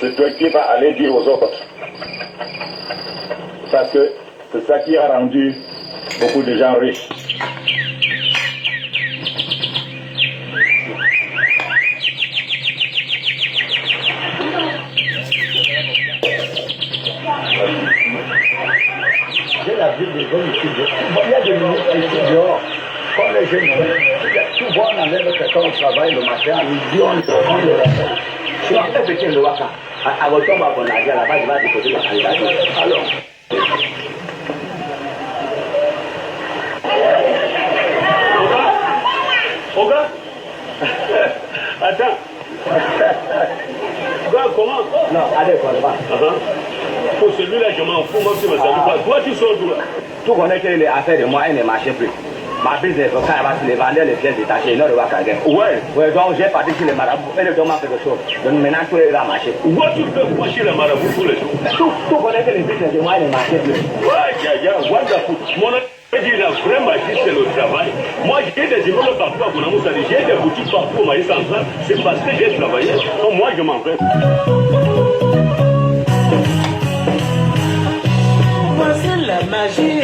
c'est toi qui vas aller dire aux autres. Parce que c'est ça qui a rendu beaucoup de gens riches. J'ai la vie des jeunes ici. Il y a des ministres ici dehors. Comme les jeunes, tout bon, on enlève quelqu'un au travail le matin, ils disent on le rappelle. Si on fait petit le waka, à votre tombe, on a dit à la base, il va déposer la candidature. Alors. Oga, attends. Comment? Non, allez, quoi, va. Pour celui-là, je m'en fous, moi, si je ne savais pas. Toi, tu sors d'où là? Tout connaît que les affaires de moi, elles ne marchaient plus. Ma business, quand elle va se les vendre, les pièces détachées, non, de Wakagen. Ouais, donc j'ai parti chez les marabouts et le don m'a fait quelque chose. Donc maintenant, tout va marcher. Où tu peux pas chez les marabouts tous les jours? Tout connaît que les business de moi, elles ne marchaient plus. Ouais, wonderful. Mon dit la vraie magie, c'est le travail. Moi, j'ai des immeubles partout à Bonamoussa, j'ai des boutiques partout au Maïs Central. C'est parce que j'ai travaillé. Donc moi, je m'en vais. Voici la magie,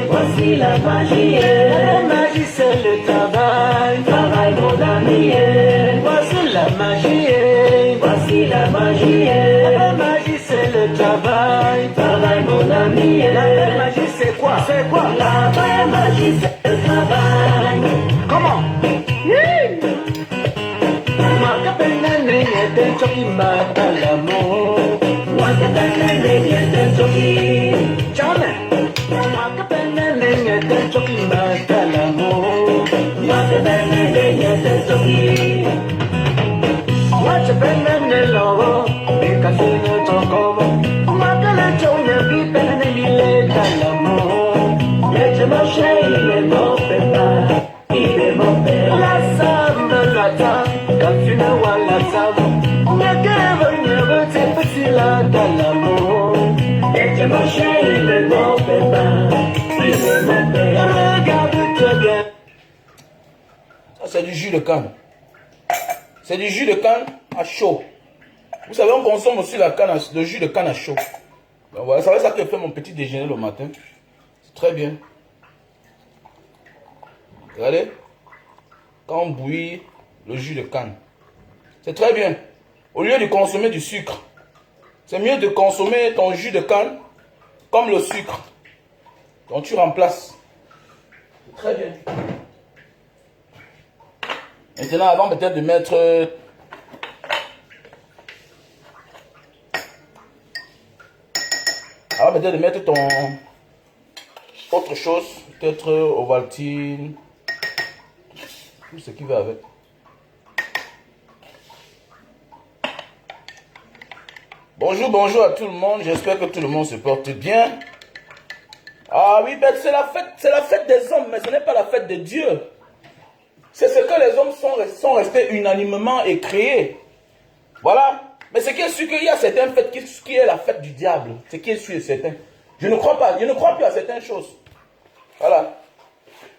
voici la magie. La magie c'est le travail, travail mon ami. Voici la magie, voici la magie. La magie c'est le travail, travail mon ami. La vraie magie c'est quoi? C'est quoi? La vraie magie c'est le travail. Comment? Makapenane yete choki matalamo. Makapenane yete choki. Chame. Makapenane yete choki matalamo. Makapenane yete choki. Makapenane lovo. Ekasino chokovo. Makala chone bipene bile talamo. Yete moshe ile mopepa. Ile mopepa. La sable lata. Quand tu ne vois la sable. C'est du jus de canne. C'est du jus de canne à chaud. Vous savez, on consomme aussi le jus de canne à chaud. Donc voilà, c'est ça que fait mon petit déjeuner le matin. C'est très bien. Regardez. Quand on bouillit le jus de canne. C'est très bien. Au lieu de consommer du sucre, c'est mieux de consommer ton jus de canne comme le sucre. Donc tu remplaces. C'est très bien. Maintenant, avant peut-être de mettre... Avant peut-être de mettre ton... Autre chose, peut-être Ovaltine. Tout ce qui va avec. Bonjour à tout le monde, j'espère que tout le monde se porte bien. Ah oui, ben c'est la fête des hommes, mais ce n'est pas la fête de Dieu. C'est ce que les hommes sont restés unanimement et créés. Voilà. Mais ce qui est sûr qu'il y a certaines fêtes qui est la fête du diable. Ce qui est sûr et certain. Je ne crois plus à certaines choses. Voilà.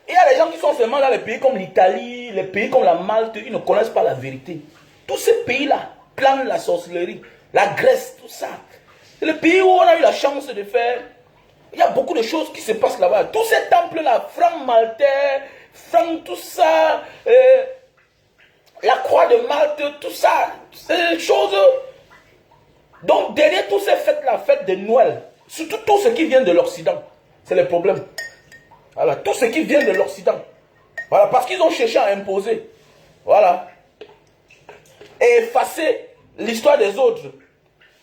Il y a des gens qui sont seulement dans les pays comme l'Italie, les pays comme la Malte, ils ne connaissent pas la vérité. Tous ces pays-là planent la sorcellerie. La Grèce, tout ça. C'est le pays où on a eu la chance de faire. Il y a beaucoup de choses qui se passent là-bas. Tous ces temples-là, Franc Maltais, Franc tout ça, la Croix de Malte, tout ça, c'est des choses. Donc derrière toutes ces fêtes-là, fête de Noël, surtout tout ce qui vient de l'Occident, c'est le problème. Voilà, tout ce qui vient de l'Occident. Voilà, parce qu'ils ont cherché à imposer. Voilà. Et effacer l'histoire des autres.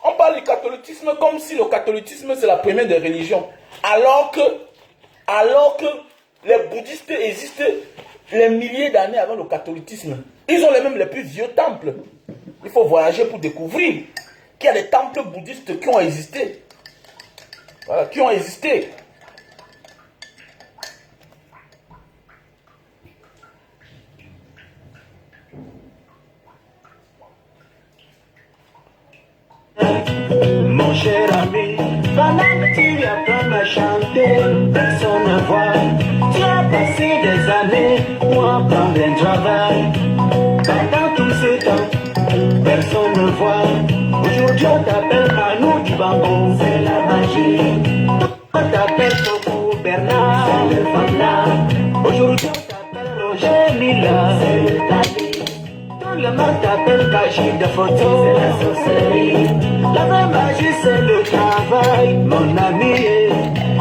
On parle du catholicisme comme si le catholicisme c'est la première des religions. Alors que les bouddhistes existent les milliers d'années avant le catholicisme. Ils ont même les plus vieux temples. Il faut voyager pour découvrir qu'il y a des temples bouddhistes qui ont existé. Voilà, qui ont existé. Mon cher ami, pendant que tu apprends à chanter, personne ne voit. Tu as passé des années pour apprendre un travail. Pendant tout ce temps, personne personne ne voit. Aujourd'hui on t'appelle Manu Dibango, c'est la magie. On t'appelle Tokou Bernard, c'est le Fabla. Aujourd'hui on t'appelle Roger Lila, c'est le Tali. Tout le monde t'appelle Kaji de photo, c'est la sorcellerie. La vraie magie c'est le travail, mon ami.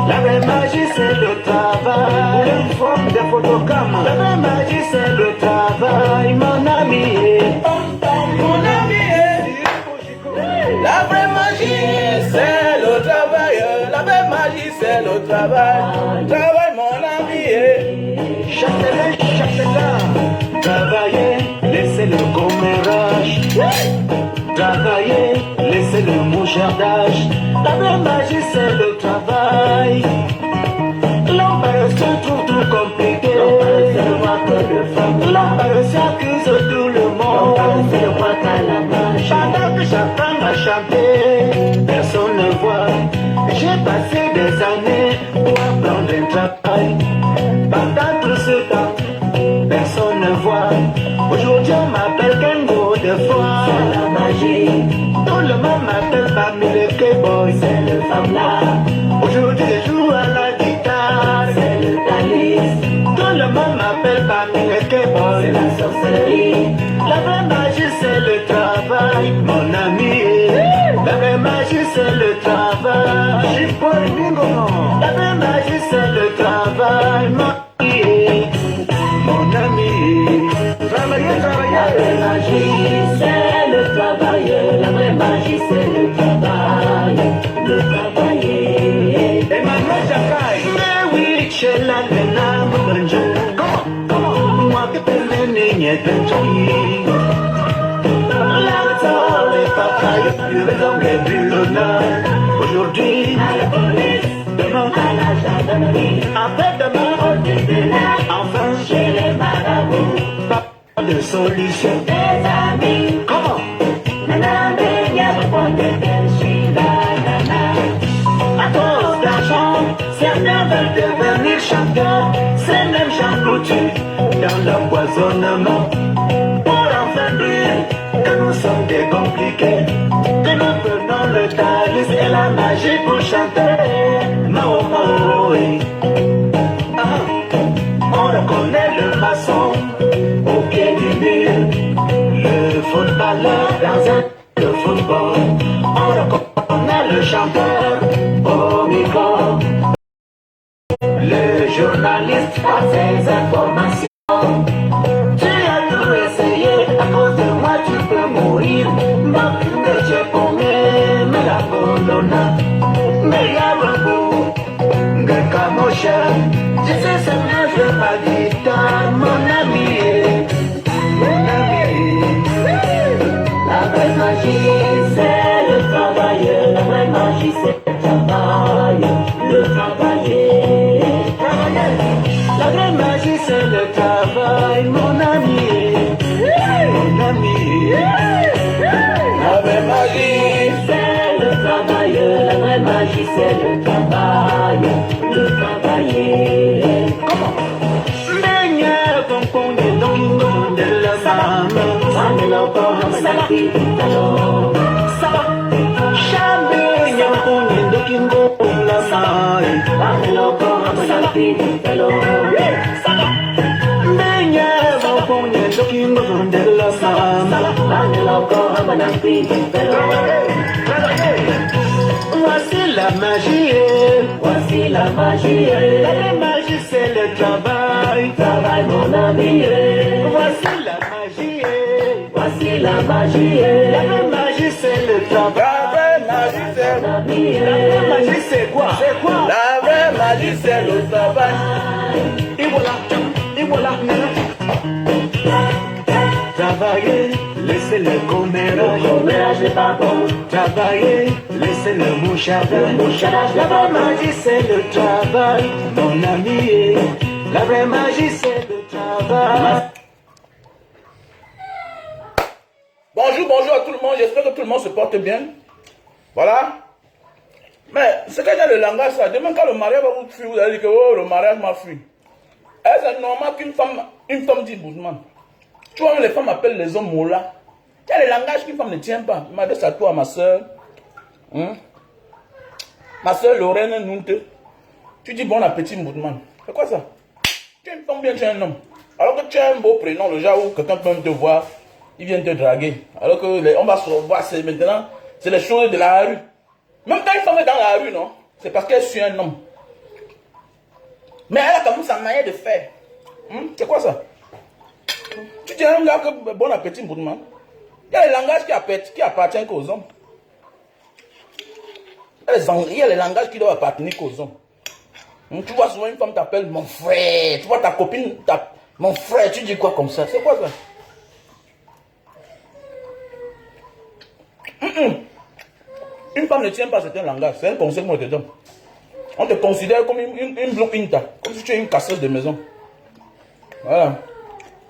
La vraie magie c'est le travail. Une forme de photocam. La vraie magie c'est le travail, mon ami. Mon ami, la vraie magie c'est le travail. La vraie magie c'est le travail. Travail, mon ami. Chacun, travailler, laissez le commérage. Travailler, laissez le mouchardage. La vraie magie c'est le travail. L'homme se trouve tout compliqué. L'homme s'accuse tout le monde. Pendant que chacun va chanter, personne ne voit. J'ai passé des années pour apprendre un travail. Pendant tout ce temps, personne ne voit. Aujourd'hui on m'appelle Kengo de fois. C'est la magie. Tout le monde m'appelle Bami le K-Boy. C'est le Fabla. Aujourd'hui je joue à la guitare. C'est le Thalys. Tout le monde m'appelle Bami le K-Boy. C'est la sorcellerie. La vraie magie c'est le travail, mon ami. La vraie magie c'est le travail. La vraie magie c'est le travail, mon ami. Travailler, travailler. La vraie magie c'est le travail. La vraie magie c'est le travail. Le travailler. Et maintenant Jakai. Mais oui, chez la nena Moubanjo. Comment? Moi que t'es n'est aujourd'hui, à la police, demain, à la gendarmerie, après-demain, enfin, chez les marabouts, pas de solution. Des amis, comment? Nana, à cause d'argent, certains veulent devenir chanteurs, ces mêmes gens foutus dans l'empoisonnement. Pour enfin dire que nous sommes des compliqués, que nous prenons le Thalys et la magie pour chanter. Mao Mao, oui. On reconnaît le maçon au pied du mur, le footballeur dans un de football. On reconnaît le chanteur au micro, le journaliste a ses informations. Tu as tout essayé, à cause de moi tu peux mourir. Mais j'ai paumé, mais la colonna, mais y'a un bout, Gaka Moshe. Je sais seulement, je vais pas dire, mon ami, mon ami. La vraie magie, c'est le travail. La vraie magie, c'est le travail. Le travailler. La vraie magie, c'est le travail, mon ami. Mon ami. La vraie magie C'est le travail. La vraie magie, c'est le travail. Le travailler. Comment? Voici la magie, voici la magie. La vraie magie c'est le travail, travail mon ami. Voici la magie, voici la magie. La vraie magie c'est le travail. La vraie magie c'est La vraie magie c'est quoi? C'est quoi? La vraie magie c'est le travail. Et voilà, travailler, laissez le commérage. Le commérage n'est pas bon. Travailler, laissez le mouchardage. Le mouchardage, la vraie magie c'est le travail, mon ami. La vraie magie c'est le travail. Bonjour à tout le monde, j'espère que tout le monde se porte bien. Voilà. Mais c'est que j'ai le langage ça. Demain quand le mariage va vous fuir, vous allez dire que oh, le mariage m'a fui. Est-ce normal qu'une femme dit Bouzman? Tu vois, les femmes appellent les hommes Mola. Il y a les langages qu'une femme ne tient pas. Je m'adresse à toi, ma soeur. Ma soeur Lorraine Nunte. Tu dis bon appétit, Moudman. C'est quoi ça? Tu es une femme bien, tu es un homme. Alors que tu as un beau prénom, le genre où quelqu'un peut te voir, il vient te draguer. Alors que on va se revoir, c'est maintenant, c'est les choses de la rue. Même quand une femme est dans la rue, non? C'est parce qu'elle suit un homme. Mais elle a quand même sa manière de faire. C'est quoi ça? Tu dis à un gars que bon appétit, Moudman. Il y a les langages qui appartiennent qu'aux hommes. Il y a les langages qui doivent appartenir qu'aux hommes. Tu vois souvent une femme t'appelle mon frère. Tu vois ta copine, mon frère, tu dis quoi comme ça? C'est quoi ça? Une femme ne tient pas certains langages. C'est un conseil que moi je te donne. On te considère comme une bloquinta, comme si tu es une casseuse de maison. Voilà.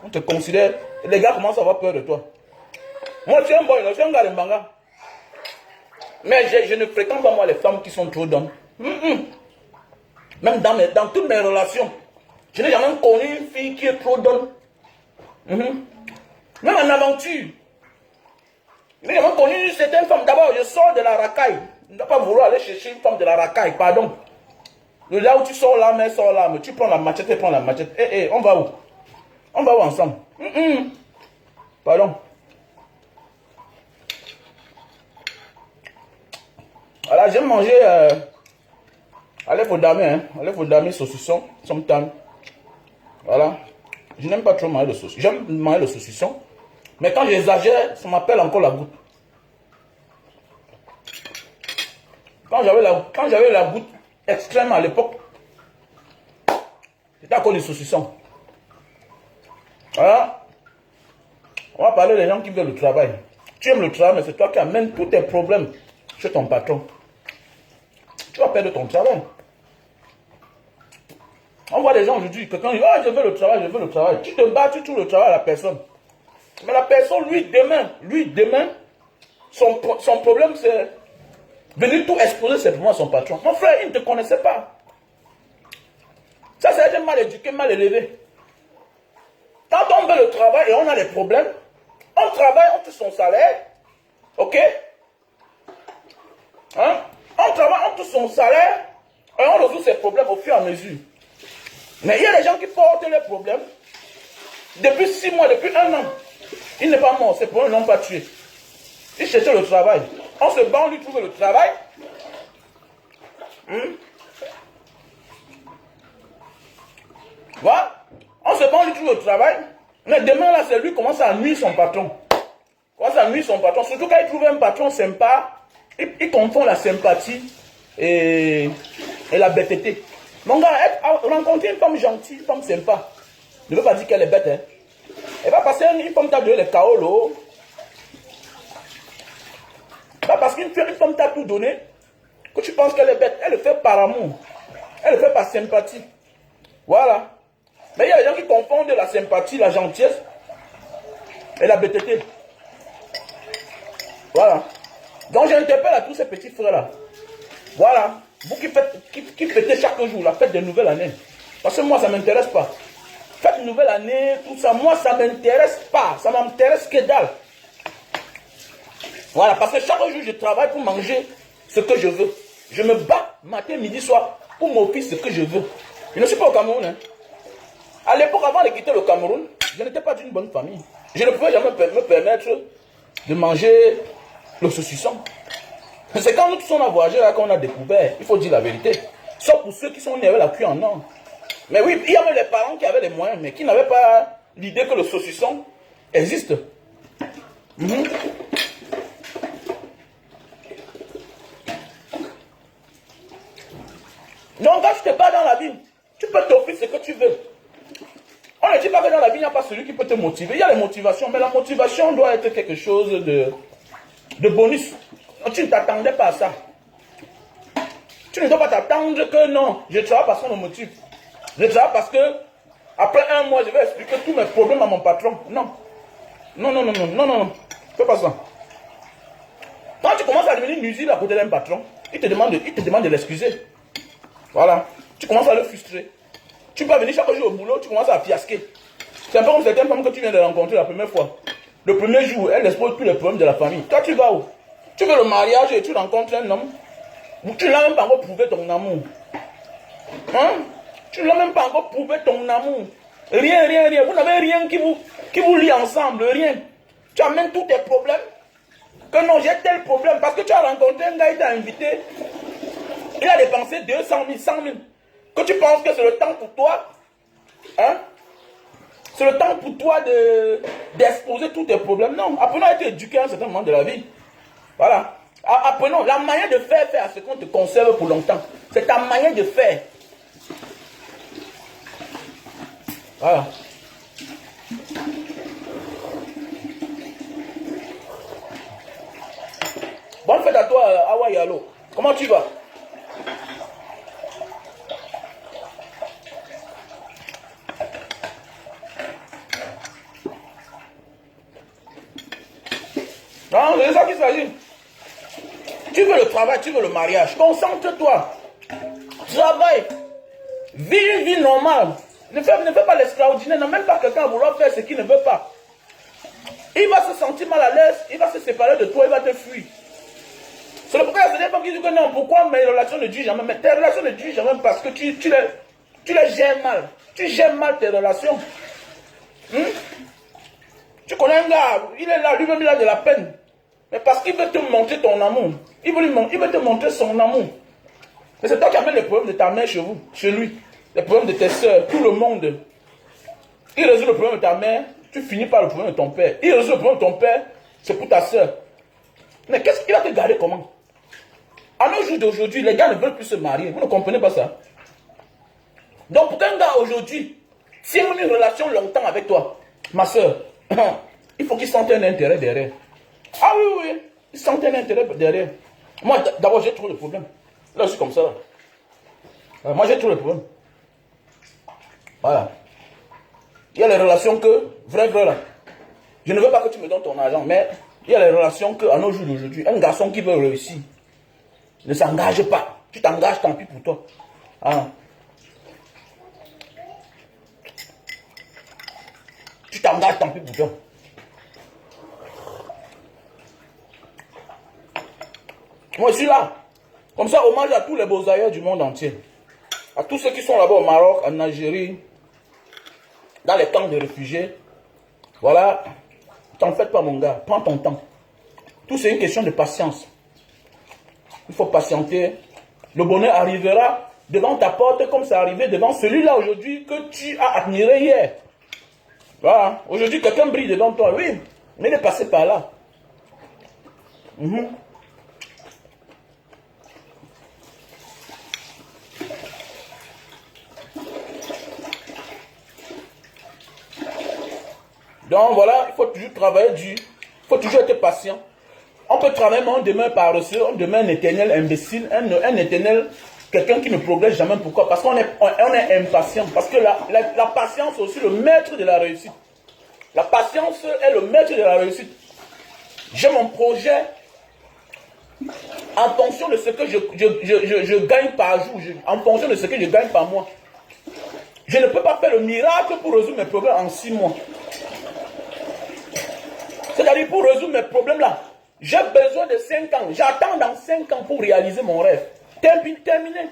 On te considère. Les gars commencent à avoir peur de toi. Moi, je suis un boy, je suis un gars de Mbanga. Mais je ne fréquente pas moi les femmes qui sont trop d'hommes. Même dans toutes mes relations, je n'ai jamais connu une fille qui est trop d'hommes. Même en aventure. Je n'ai jamais connu certaines femmes. D'abord, je sors de la racaille. Je ne dois pas vouloir aller chercher une femme de la racaille, pardon. Là où tu sors l'arme, elle sort l'arme. Tu prends la machette, elle prend la machette. On va où? On va où ensemble? Pardon. Voilà, j'aime manger allez pour damer, hein. Allez pour damer saucisson, sometimes. Voilà. Je n'aime pas trop manger le saucisson. J'aime manger le saucisson. Mais quand j'exagère, ça m'appelle encore la goutte. Quand j'avais la goutte extrême à l'époque, c'était à cause du saucisson. Voilà. On va parler des gens qui veulent le travail. Tu aimes le travail, mais c'est toi qui amènes tous tes problèmes chez ton patron. Tu vas perdre ton travail. On voit des gens aujourd'hui, quelqu'un dit, oh, je veux le travail, je veux le travail. Tu te bats, tu trouves le travail à la personne. Mais la personne, lui, demain, son problème, c'est venir tout exposer simplement à son patron. Mon frère, il ne te connaissait pas. Ça, c'est être mal éduqué, mal élevé. Quand on veut le travail et on a des problèmes, on travaille, on touche son salaire, ok? Hein? On travaille, on touche son salaire et on résout ses problèmes au fur et à mesure. Mais il y a des gens qui portent les problèmes depuis 6 mois, depuis 1 an. Il n'est pas mort, ses problèmes ne l'ont pas tué. Il cherchait le travail. On se bat, on lui trouve le travail. Voilà. On se bat, on lui trouve le travail. Mais demain, là, c'est lui qui commence à nuire son patron. Commence à nuire son patron. Surtout quand il trouve un patron sympa, il confond la sympathie et la bêteté. Mon gars, rencontrer une femme gentille, une femme sympa, ne veut pas dire qu'elle est bête. Hein. Elle va passer une femme t'a donné les KO. Pas parce qu'une femme t'a tout donné que tu penses qu'elle est bête. Elle le fait par amour. Elle le fait par sympathie. Voilà. Mais il y a des gens qui confondent la sympathie, la gentillesse et la bêteté. Voilà. Donc j'interpelle à tous ces petits frères-là. Voilà. Vous qui fêtez chaque jour la fête de nouvelle année. Parce que moi, ça ne m'intéresse pas. Fête de nouvelle année, tout ça, moi, ça ne m'intéresse pas. Ça ne m'intéresse que dalle. Voilà, parce que chaque jour, je travaille pour manger ce que je veux. Je me bats matin, midi, soir pour m'offrir ce que je veux. Je ne suis pas au Cameroun. Hein. À l'époque, avant de quitter le Cameroun, je n'étais pas d'une bonne famille. Je ne pouvais jamais me permettre de manger le saucisson. C'est quand nous tous on a voyagé là qu'on a découvert, il faut dire la vérité. Sauf pour ceux qui sont nés avec la cuisse en or. Mais oui, il y avait les parents qui avaient les moyens, mais qui n'avaient pas l'idée que le saucisson existe. Donc quand tu te bats dans la vie, tu peux t'offrir ce que tu veux. On ne dit pas que dans la vie, il n'y a pas celui qui peut te motiver. Il y a les motivations, mais la motivation doit être quelque chose de bonus. Tu ne t'attendais pas à ça. Tu ne dois pas t'attendre que non, je travaille parce qu'on me motive. Je travaille parce que après 1 mois, je vais expliquer tous mes problèmes à mon patron. Non. Non. Fais pas ça. Quand tu commences à devenir nuisible à côté d'un patron, il te demande de l'excuser. Voilà. Tu commences à le frustrer. Tu peux venir chaque jour au boulot, tu commences à fiasquer. C'est un peu comme certaines femmes que tu viens de rencontrer la première fois. Le premier jour, elle expose tous les problèmes de la famille. Toi, tu vas où? Tu veux le mariage et tu rencontres un homme. Tu ne l'as même pas encore prouvé ton amour. Hein? Tu ne l'as même pas encore prouvé ton amour. Rien, rien, rien. Vous n'avez rien qui vous lie ensemble. Rien. Tu amènes tous tes problèmes. Que non, j'ai tel problème. Parce que tu as rencontré un gars, il t'a invité. Il a dépensé 200 000, 100 000. Que tu penses que c'est le temps pour toi? Hein? C'est le temps pour toi d'exposer tous tes problèmes. Non. Apprenons à être éduqué à un certain moment de la vie. Voilà. Apprenons la manière de faire à ce qu'on te conserve pour longtemps. C'est ta manière de faire. Voilà. Bonne fête à toi, Awa Yalo. Comment tu vas? Non, c'est ça qu'il s'agit. Tu veux le travail, tu veux le mariage. Concentre-toi. Travaille. Vis une vie normale. Ne fais pas l'extraordinaire. N'a même pas quelqu'un à vouloir faire ce qu'il ne veut pas. Il va se sentir mal à l'aise. Il va se séparer de toi. Il va te fuir. C'est le pourquoi il y a des gens qui disent que non, pourquoi mes relations ne durent jamais. Mais tes relations ne durent jamais parce que tu les gères mal. Tu gères mal tes relations. Tu connais un gars, il est là, lui-même il a de la peine. Mais parce qu'il veut te montrer ton amour. Il veut te montrer son amour. Mais c'est toi qui amènes les problèmes de ta mère chez vous, chez lui. Les problèmes de tes soeurs, tout le monde. Il résout le problème de ta mère, tu finis par le problème de ton père. Il résout le problème de ton père, c'est pour ta soeur. Mais qu'est-ce qu'il va te garder comment? À nos jours d'aujourd'hui, les gars ne veulent plus se marier. Vous ne comprenez pas ça? Donc pour qu'un gars aujourd'hui tienne une relation longtemps avec toi, ma soeur, il faut qu'il sente un intérêt derrière. Ah oui, oui, il sente un intérêt derrière. Moi, d'abord, j'ai trop de problèmes. Là, je suis comme ça. Là. Moi, j'ai trop de problèmes. Voilà. Il y a les relations que, vrai, là. Je ne veux pas que tu me donnes ton argent, mais il y a les relations que, à nos jours d'aujourd'hui, un garçon qui veut réussir ne s'engage pas. Tu t'engages, tant pis pour toi. Ah. Tu t'engages, tant pis pour toi. Moi, je suis là. Comme ça, hommage à tous les beaux ailleurs du monde entier. À tous ceux qui sont là-bas au Maroc, en Algérie, dans les camps de réfugiés. Voilà. T'en fais pas, mon gars. Prends ton temps. Tout, c'est une question de patience. Il faut patienter. Le bonheur arrivera devant ta porte comme ça arrivé devant celui-là aujourd'hui que tu as admiré hier. Voilà. Aujourd'hui, quelqu'un brille devant toi. Oui, mais il est passé par là. Donc voilà, il faut toujours travailler dur. Il faut toujours être patient. On peut travailler, mais on demeure paresseux, on demeure un éternel imbécile, un éternel, quelqu'un qui ne progresse jamais. Pourquoi? Parce qu'on est impatient. Parce que la patience est aussi le maître de la réussite. La patience est le maître de la réussite. J'ai mon projet en fonction de ce que je gagne par jour, en fonction de ce que je gagne par mois. Je ne peux pas faire le miracle pour résoudre mes problèmes en 6 mois. C'est-à-dire pour résoudre mes problèmes là, j'ai besoin de 5 ans. J'attends dans 5 ans pour réaliser mon rêve. Terminé.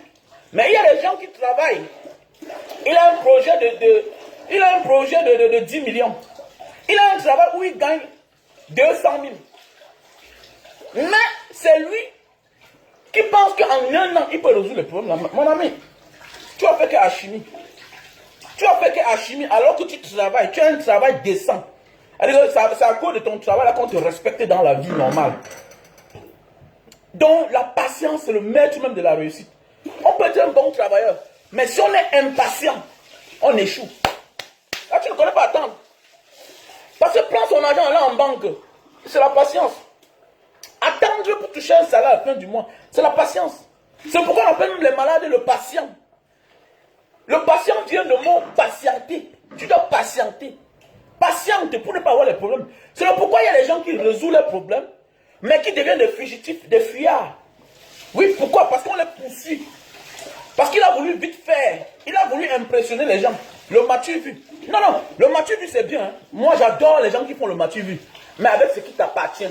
Mais il y a des gens qui travaillent. Il a un projet de 10 millions. Il a un travail où il gagne 200 000. Mais c'est lui qui pense qu'en 1 an, il peut résoudre le problème. Mon ami, tu as fait qu'à chimie. Tu as fait qu'à chimie alors que tu travailles. Tu as un travail décent. C'est à cause de ton travail là qu'on te respecte dans la vie normale. Donc la patience, c'est le maître même de la réussite. On peut être un bon travailleur, mais si on est impatient, on échoue. Là, tu ne connais pas attendre. Parce que prendre son argent là en banque, c'est la patience. Attendre pour toucher un salaire à la fin du mois, c'est la patience. C'est pourquoi on appelle même les malades le patient. Le patient vient de mot patienter. Tu dois patienter. Patiente pour ne pas avoir les problèmes. C'est pourquoi il y a des gens qui résolvent les problèmes, mais qui deviennent des fugitifs, des fuyards. Oui, pourquoi? Parce qu'on les poursuit. Parce qu'il a voulu vite faire. Il a voulu impressionner les gens. Le matu vu. Non, le matu vu c'est bien. Hein. Moi j'adore les gens qui font le matu vu. mais avec ce qui t'appartient.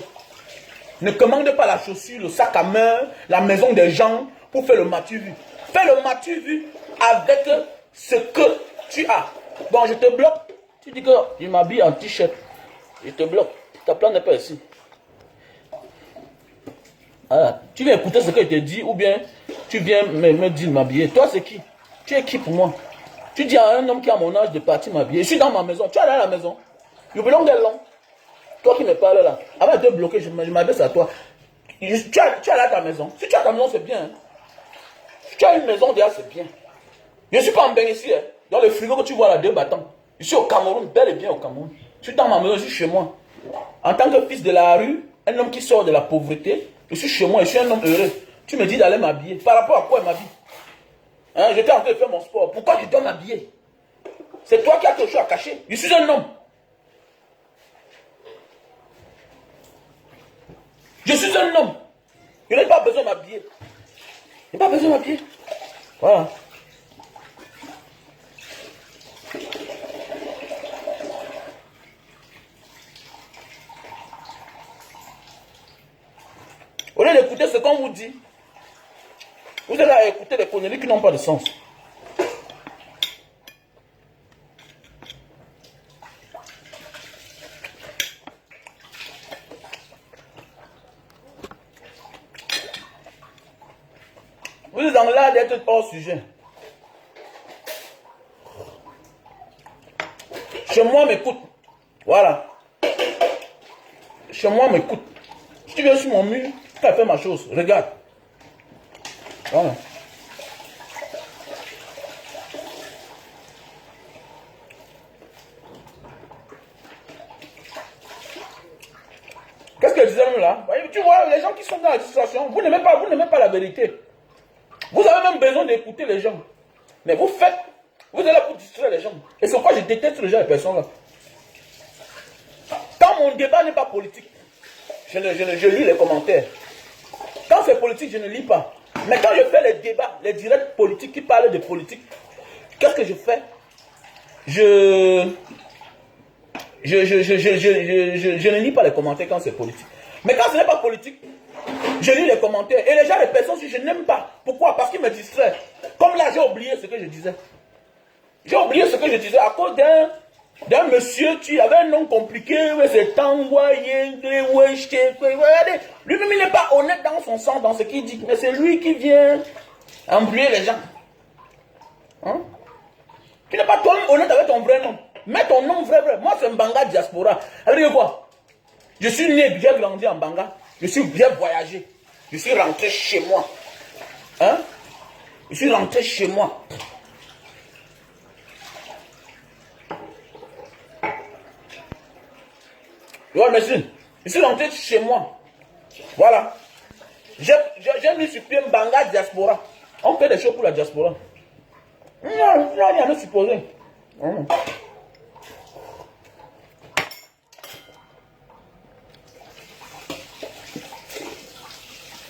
Ne commande pas la chaussure, le sac à main, la maison des gens pour faire le matu vu. Fais le matu vu avec ce que tu as. Bon, je te bloque. Tu dis que je m'habille en t-shirt. Je te bloque. Ta place n'est pas ici. Voilà. Tu viens écouter ce que je te dis ou bien tu viens me dire de m'habiller. Toi, c'est qui? Tu es qui pour moi? Tu dis à un homme qui a mon âge de partir m'habiller. Je suis dans ma maison. Tu es allé à la maison. You belong there long. Toi qui me parles là. Avant de te bloquer, je m'abaisse à toi. Tu es allé à ta maison. Si tu as ta maison, c'est bien. Hein. Si tu as une maison déjà, c'est bien. Je ne suis pas en bain ici. Hein. Dans le frigo que tu vois là, 2 bâtons. Je suis au Cameroun, bel et bien au Cameroun. Je suis dans ma maison, je suis chez moi. En tant que fils de la rue, un homme qui sort de la pauvreté, je suis chez moi, je suis un homme heureux. Tu me dis d'aller m'habiller. Par rapport à quoi elle m'habille? Hein, j'étais en train de faire mon sport. Pourquoi je dois m'habiller? C'est toi qui as quelque chose à cacher. Je suis un homme. Je suis un homme. Je n'ai pas besoin de m'habiller. Je n'ai pas besoin de m'habiller. Voilà. Au lieu d'écouter ce qu'on vous dit, vous allez à écouter des conneries qui n'ont pas de sens. Vous êtes dans l'art d'être hors sujet. Chez moi, m'écoute. Voilà. Chez moi, m'écoute. Si tu viens sur mon mur, tu as fait ma chose. Regarde. Voilà. Qu'est-ce que disait là? Tu vois, les gens qui sont dans la situation, vous n'aimez pas la vérité. Vous avez même besoin d'écouter les gens. Mais vous êtes là pour distraire les gens. Et c'est pourquoi je déteste les gens et les personnes là. Quand mon débat n'est pas politique, je lis les commentaires. Quand c'est politique, je ne lis pas. Mais quand je fais les débats, les directs politiques qui parlent de politique, qu'est-ce que je fais? Je ne lis pas les commentaires quand c'est politique. Mais quand ce n'est pas politique, je lis les commentaires. Et les gens, les personnes, je n'aime pas. Pourquoi? Parce qu'ils me distraient. Comme là, j'ai oublié ce que je disais. J'ai oublié ce que je disais à cause d'un monsieur qui avait un nom compliqué. Lui-même, il n'est pas honnête dans son sens, dans ce qu'il dit. Mais c'est lui qui vient embrouiller les gens. Hein? Tu n'es pas toi-même honnête avec ton vrai nom. Mets ton nom vrai. Moi, c'est Mbanga Diaspora. Regardez quoi? Je suis né, j'ai grandi en Mbanga. J'ai voyagé. Je suis rentré chez moi. Hein? Je suis rentré chez moi. Ouais, merci. Je suis rentré chez moi. Voilà. J'ai mis sur pied Mbanga Diaspora. On fait des choses pour la diaspora. Non, rien à supposer.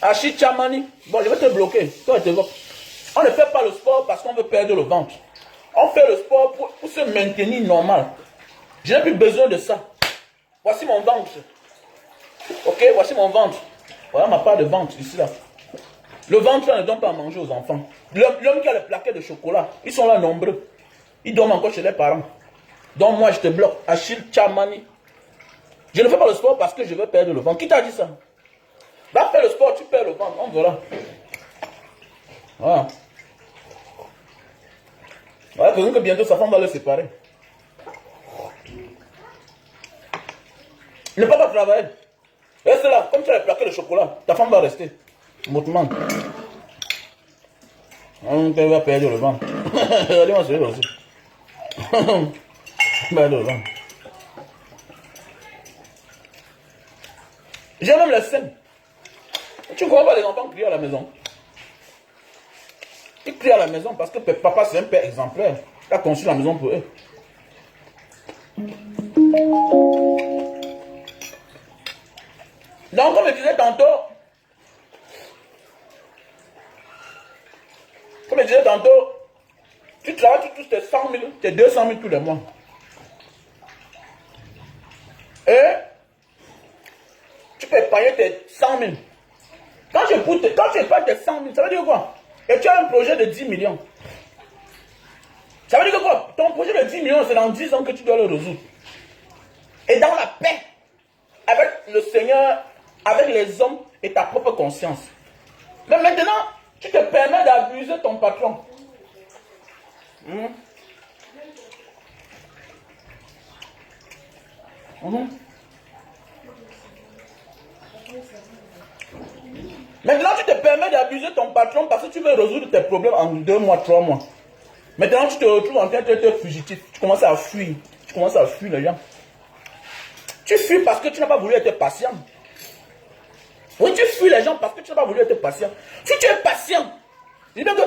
Achille Chamani, bon, je vais te bloquer. Toi, on ne fait pas le sport parce qu'on veut perdre le ventre. On fait le sport pour se maintenir normal. Je n'ai plus besoin de ça. Voici mon ventre. Ok, voici mon ventre. Voilà ma part de ventre ici là. Le ventre là ne donne pas à manger aux enfants. L'homme qui a le plaquet de chocolat, ils sont là nombreux. Ils dorment encore chez les parents. Donc moi je te bloque. Achille Chamani. Je ne fais pas le sport parce que je veux perdre le ventre. Qui t'a dit ça? Va faire le sport, tu perds le ventre. On verra. Voilà. Voilà, que bientôt sa femme va le séparer. Ne pas travailler. Reste là, comme tu as le plaquet de chocolat, ta femme va rester. Moutement. On va perdre le ventre. Regardez-moi celui-là aussi. Perdre le ventre. J'ai même la scène. Tu ne vois pas les enfants crier à la maison. Ils crient à la maison parce que papa c'est un père exemplaire. Il a conçu la maison pour eux. Donc comme je disais tantôt, tu travailles, tu touches tes 100 000, tes 200 000 tous les mois. Et 100 000. Quand tu épargnes tes 100 000, ça veut dire quoi? Et tu as un projet de 10 millions. Ça veut dire quoi? Ton projet de 10 millions, c'est dans 10 ans que tu dois le résoudre. Et dans la paix, avec le Seigneur, avec les hommes et ta propre conscience. Mais maintenant, tu te permets d'abuser ton patron. Maintenant, tu te permets d'abuser ton patron parce que tu veux résoudre tes problèmes en 2 mois, 3 mois. Maintenant, tu te retrouves en train d'être fugitif. Tu commences à fuir. Tu commences à fuir les gens. Tu fuis parce que tu n'as pas voulu être patient. Oui, tu fuis les gens parce que tu n'as pas voulu être patient. Si tu es patient, je dis que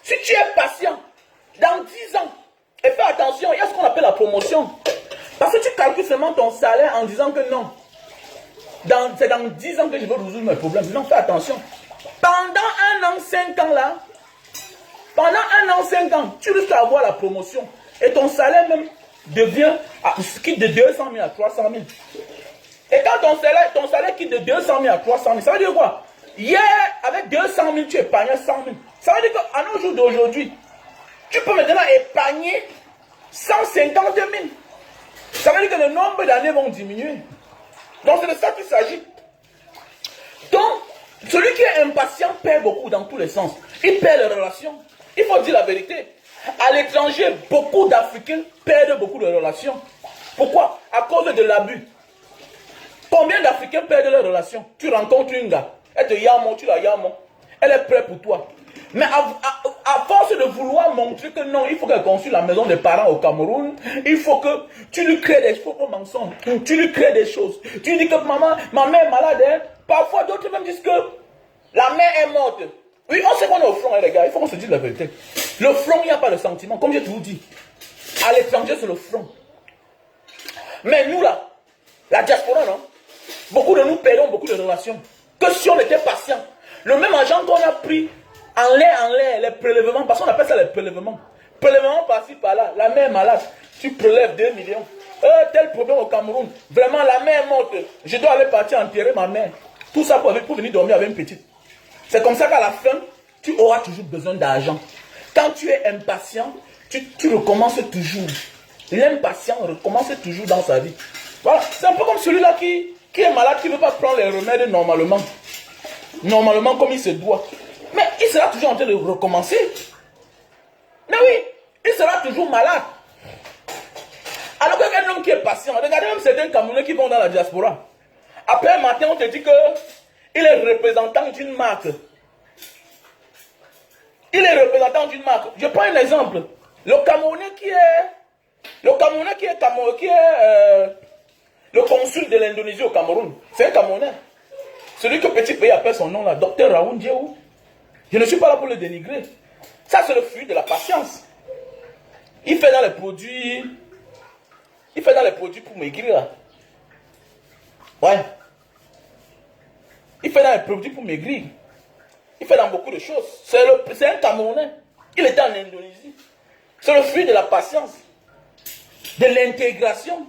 si tu es patient, dans 10 ans, et fais attention, il y a ce qu'on appelle la promotion. Parce que tu calcules seulement ton salaire en disant que non. C'est dans 10 ans que je vais résoudre mes problèmes. Non, fais attention. Pendant 1 an, 5 ans là, pendant 1 an, 5 ans, tu risques d'avoir la promotion. Et ton salaire même devient, quitte de 200 000 à 300 000. Et quand ton salaire quitte de 200 000 à 300 000, ça veut dire quoi? Hier, avec 200 000, tu épargnais 100 000. Ça veut dire qu'à nos jours d'aujourd'hui, tu peux maintenant épargner 150 000. Ça veut dire que le nombre d'années vont diminuer. Donc c'est de ça qu'il s'agit. Donc, celui qui est impatient perd beaucoup dans tous les sens. Il perd les relations. Il faut dire la vérité. À l'étranger, beaucoup d'Africains perdent beaucoup de relations. Pourquoi? À cause de l'abus. Combien d'Africains perdent leurs relations? Tu rencontres une gars, elle te yamo, tu la yamo, elle est prête pour toi. Mais à force de vouloir montrer que non, il faut qu'elle construise la maison des parents au Cameroun, il faut que tu lui crées des faux mensonges, tu lui crées des choses. Tu dis que maman, ma mère est malade, hein? Parfois d'autres même disent que la mère est morte. Oui, on sait qu'on est au front, hein, les gars, il faut qu'on se dise la vérité. Le front, il n'y a pas de sentiment, comme j'ai toujours dit. À l'étranger, c'est le front. Mais nous là, la diaspora, non? Beaucoup de nous perdons beaucoup de relations. Que si on était patient, le même argent qu'on a pris en l'air, les prélèvements, parce qu'on appelle ça les prélèvements. Prélèvement par-ci, par-là, la mère est malade, tu prélèves 2 millions. Tel problème au Cameroun, vraiment la mère est morte, je dois aller partir enterrer ma mère. Tout ça pour venir dormir avec une petite. C'est comme ça qu'à la fin, tu auras toujours besoin d'argent. Quand tu es impatient, tu recommences toujours. L'impatient recommence toujours dans sa vie. Voilà, c'est un peu comme celui-là qui est malade, qui ne veut pas prendre les remèdes normalement. Normalement comme il se doit. Mais il sera toujours en train de recommencer. Mais oui, il sera toujours malade. Alors qu'un homme qui est patient, regardez même certains Camerounais qui vont dans la diaspora. Après un matin, on te dit qu'il est représentant d'une marque. Il est représentant d'une marque. Je prends un exemple. Le Camerounais qui est le consul de l'Indonésie au Cameroun, c'est un Camerounais. Celui que petit pays appelle son nom là, Dr Raoul Diéou. Je ne suis pas là pour le dénigrer. Ça, c'est le fruit de la patience. Il fait dans les produits. Il fait dans les produits pour maigrir là. Ouais. Il fait dans les produits pour maigrir. Il fait dans beaucoup de choses. C'est un Camerounais. Il était en Indonésie. C'est le fruit de la patience. De l'intégration.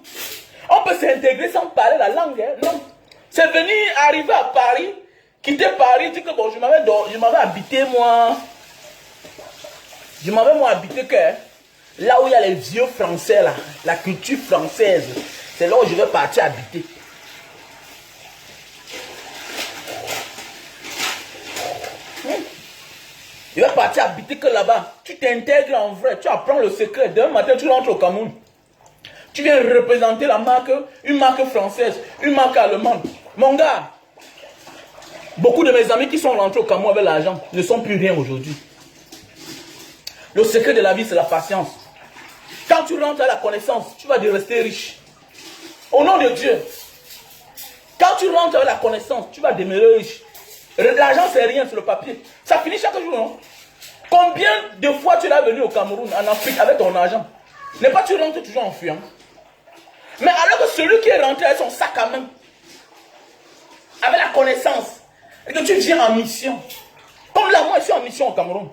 On peut s'intégrer sans parler la langue. Hein? Non. C'est venir arriver à Paris, quitter Paris, dire que bon, je m'avais habité moi. Je m'avais moi habité que là où il y a les vieux français là, la culture française, c'est là où je vais partir habiter. Je vais partir habiter que là-bas. Tu t'intègres en vrai, tu apprends le secret. Demain matin, tu rentres au Cameroun. Tu viens représenter la marque, une marque française, une marque allemande. Mon gars, beaucoup de mes amis qui sont rentrés au Cameroun avec l'argent ne sont plus rien aujourd'hui. Le secret de la vie, c'est la patience. Quand tu rentres à la connaissance, tu vas rester riche. Au nom de Dieu. Quand tu rentres à la connaissance, tu vas demeurer riche. L'argent, c'est rien sur le papier. Ça finit chaque jour, non? Combien de fois tu es venu au Cameroun, en Afrique, avec ton argent? N'est pas tu rentres toujours en fuyant. Mais alors que celui qui est rentré avec son sac à main, avec la connaissance, et que tu viens en mission. Comme là, moi, je suis en mission au Cameroun.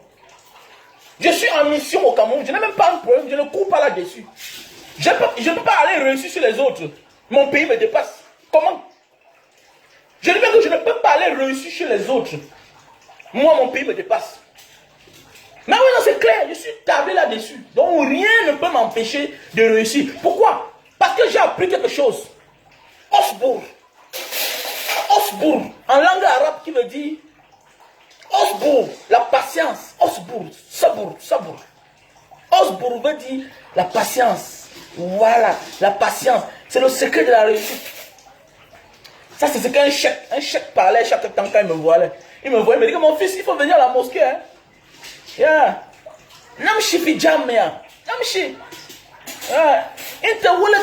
Je suis en mission au Cameroun. Je n'ai même pas un problème. Je ne cours pas là-dessus. Je ne peux pas aller réussir sur les autres. Mon pays me dépasse. Comment? Je dis bien que je ne peux pas aller réussir chez les autres. Moi, mon pays me dépasse. Mais oui, non, c'est clair, je suis tablé là-dessus. Donc rien ne peut m'empêcher de réussir. Pourquoi? Parce que j'ai appris quelque chose. Osbour. Osbour, en langue arabe qui veut dire Osbour, la patience. Osbour, sabour, sabour. Osbour veut dire la patience. Voilà, la patience. C'est le secret de la réussite. Ça, c'est ce qu'un chèque parlait chaque temps quand il me voyait. Il me dit que mon fils, il faut venir à la mosquée. Hein? Yeah. Namshi fi jamia. Namshi. Il te voulait.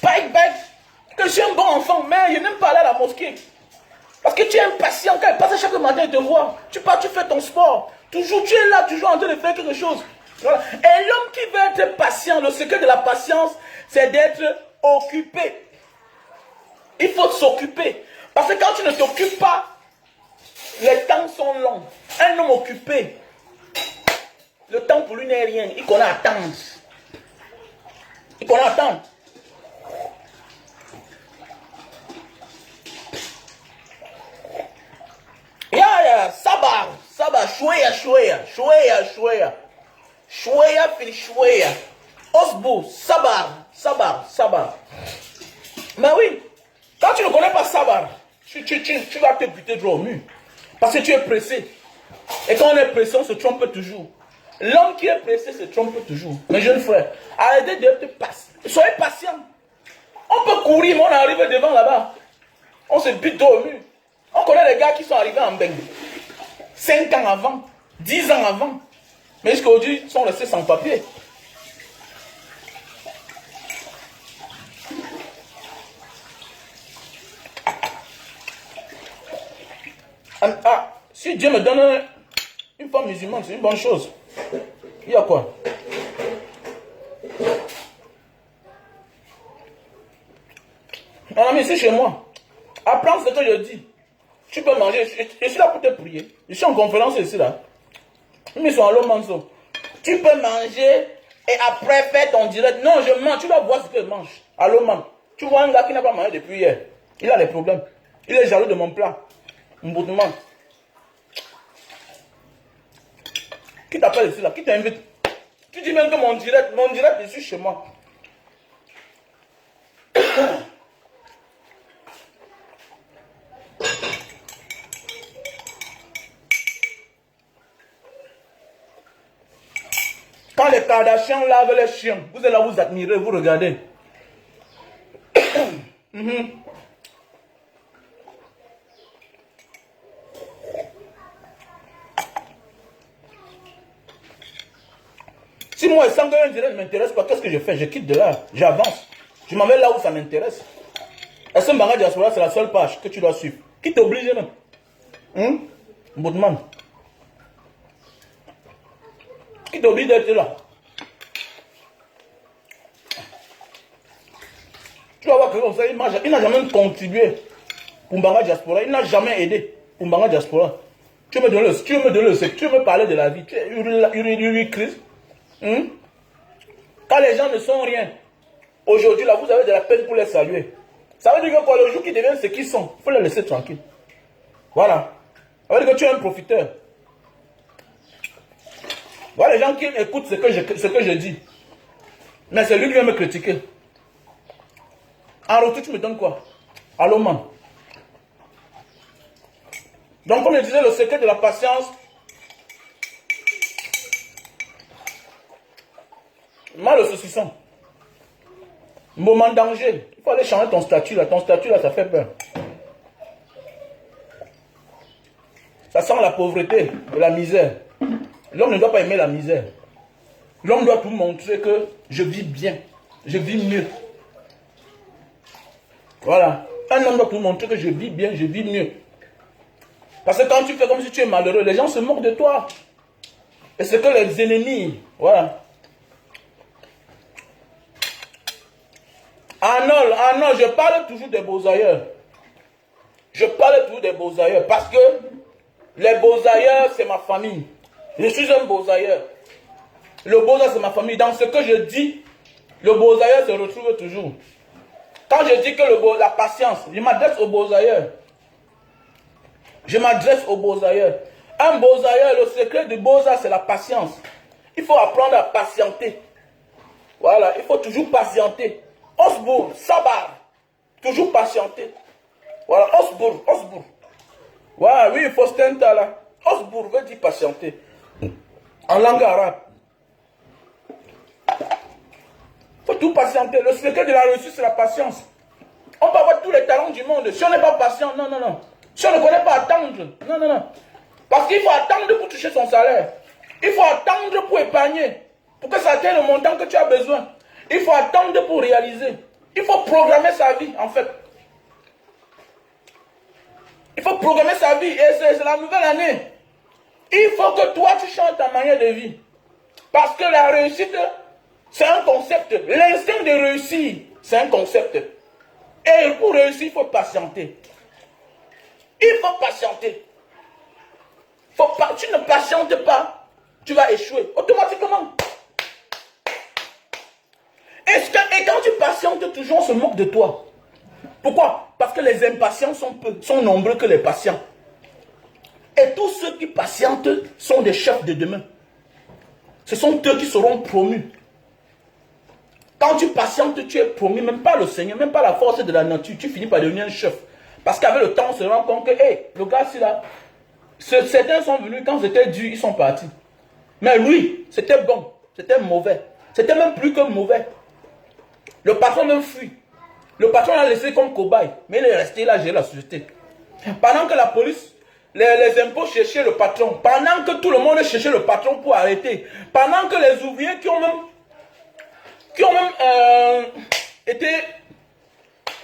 Bye. Que je suis un bon enfant, mais je n'aime pas aller à la mosquée. Parce que tu es impatient. Quand il passe chaque matin, il te voit. Tu pars, tu fais ton sport. Toujours, tu es là, toujours en train de faire quelque chose. Voilà. Et l'homme qui veut être patient, le secret de la patience, c'est d'être occupé. Il faut s'occuper. Parce que quand tu ne t'occupes pas, les temps sont longs. Un homme occupé, le temps pour lui n'est rien. Il connaît attendre. Il connaît attendre. Sabar, shweya, fil shweya. Osbo, sabar. Mais oui, quand tu ne connais pas sabar, tu vas te buter droit au mur. Parce que tu es pressé. Et quand on est pressé, on se trompe toujours. L'homme qui est pressé se trompe toujours. Mes jeunes frères, arrêtez de te passer. Soyez patient. On peut courir, mais on arrive devant là-bas. On se bute droit au mur. On connaît les gars qui sont arrivés en Bengue. 5 ans avant, 10 ans avant. Mais jusqu'aujourd'hui, ils sont restés sans papier. Si Dieu me donne une femme musulmane, c'est une bonne chose. Il y a quoi? Mon ami, c'est chez moi. Apprends ce que je dis. Tu peux manger. Je suis là pour te prier. Je suis en conférence ici là. Ils sont à l'Omanso. Tu peux manger et après faire ton direct. Non, je mange. Tu dois voir ce que je mange. À l'Oman. Tu vois un gars qui n'a pas mangé depuis hier. Il a des problèmes. Il est jaloux de mon plat. Mboutoumane. Qui t'appelle ici là? Qui t'invite? Tu dis même que mon direct, je suis chez moi. Quand les Kardashians lavent les chiens, vous êtes là, vous admirez, vous regardez. Si moi, je sens qu'un direct ne m'intéresse pas, qu'est-ce que je fais? Je quitte de là, j'avance. Je m'en vais là où ça m'intéresse. Est-ce que Mbanga Diaspora, c'est la seule page que tu dois suivre? Qui t'oblige même? Boudman. Qui t'oblige d'être là? Tu vas voir que comme ça, il n'a jamais contribué pour Mbanga Diaspora. Il n'a jamais aidé pour Mbanga Diaspora. Tu veux me donner tu veux me parler de la vie. Tu es Christ. Quand les gens ne sont rien, aujourd'hui là, vous avez de la peine pour les saluer. Ça veut dire que quoi, le jour qu'ils deviennent ce qu'ils sont, il faut les laisser tranquilles. Voilà. Ça veut dire que tu es un profiteur. Voilà les gens qui écoutent ce que je dis. Mais c'est lui qui vient me critiquer. En retour, tu me donnes quoi? Allô, man. Donc, comme je disais, le secret de la patience, mal le saucisson. Moment de danger. Il faut aller changer ton statut là. Ton statut là, ça fait peur. Ça sent la pauvreté, de la misère. L'homme ne doit pas aimer la misère. L'homme doit tout montrer que je vis bien. Je vis mieux. Voilà. Un homme doit tout montrer que je vis bien, je vis mieux. Parce que quand tu fais comme si tu es malheureux, les gens se moquent de toi. Et c'est que les ennemis, voilà. Ah non, je parle toujours des beaux-ailleurs. Je parle toujours des beaux-ailleurs parce que les beaux-ailleurs, c'est ma famille. Je suis un beaux-ailleurs. Le beaux-ailleurs, c'est ma famille. Dans ce que je dis, le beaux-ailleurs se retrouve toujours. Quand je dis que la patience, je m'adresse aux beaux-ailleurs. Je m'adresse aux beaux-ailleurs. Un beaux-ailleurs, le secret du beaux-arts, c'est la patience. Il faut apprendre à patienter. Voilà, il faut toujours patienter. Osbourg, Sabar, toujours patienter. Voilà, Osbourg. Voilà, oui, Faustin Tala. Osbourg veut dire patienter. En langue arabe. Il faut tout patienter. Le secret de la réussite, c'est la patience. On peut avoir tous les talents du monde. Si on n'est pas patient, non. Si on ne connaît pas attendre, non. Parce qu'il faut attendre pour toucher son salaire. Il faut attendre pour épargner. Pour que ça atteigne le montant que tu as besoin. Il faut attendre pour réaliser. Il faut programmer sa vie, en fait. Il faut programmer sa vie. Et c'est la nouvelle année. Il faut que toi, tu changes ta manière de vie. Parce que la réussite, c'est un concept. L'instinct de réussir, c'est un concept. Et pour réussir, il faut patienter. Il faut patienter. Tu ne patientes pas, tu vas échouer automatiquement. Et quand tu patientes, toujours on se moque de toi. Pourquoi? Parce que les impatients sont nombreux que les patients. Et tous ceux qui patientent sont des chefs de demain. Ce sont eux qui seront promus. Quand tu patientes, tu es promu, même pas le Seigneur, même pas la force de la nature, tu finis par devenir un chef. Parce qu'avec le temps, on se rend compte que, le gars, c'est là. Certains sont venus, quand c'était dur, ils sont partis. Mais lui, c'était bon, c'était mauvais. C'était même plus que mauvais. Le patron même fuit. Le patron l'a laissé comme cobaye, mais il est resté là, gérer la société. Pendant que la police, les impôts cherchaient le patron, pendant que tout le monde cherchait le patron pour arrêter, pendant que les ouvriers qui ont même été,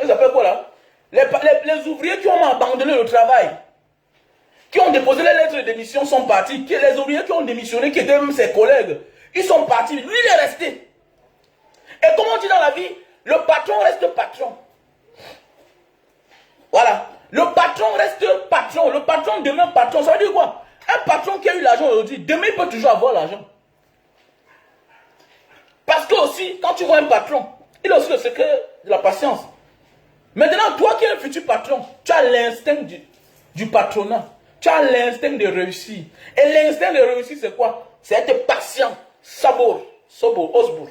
ils s'appellent quoi là? Les ouvriers qui ont abandonné le travail, qui ont déposé les lettres de démission sont partis. Les ouvriers qui ont démissionné, qui étaient même ses collègues, ils sont partis. Lui, il est resté. Et comme on dit dans la vie, le patron reste patron. Voilà. Le patron reste patron. Le patron demeure patron. Ça veut dire quoi? Un patron qui a eu l'argent aujourd'hui, demain il peut toujours avoir l'argent. Parce que aussi, quand tu vois un patron, il a aussi le secret de la patience. Maintenant, toi qui es un futur patron, tu as l'instinct du patronat. Tu as l'instinct de réussir. Et l'instinct de réussir, c'est quoi? C'est être patient. Osbourg.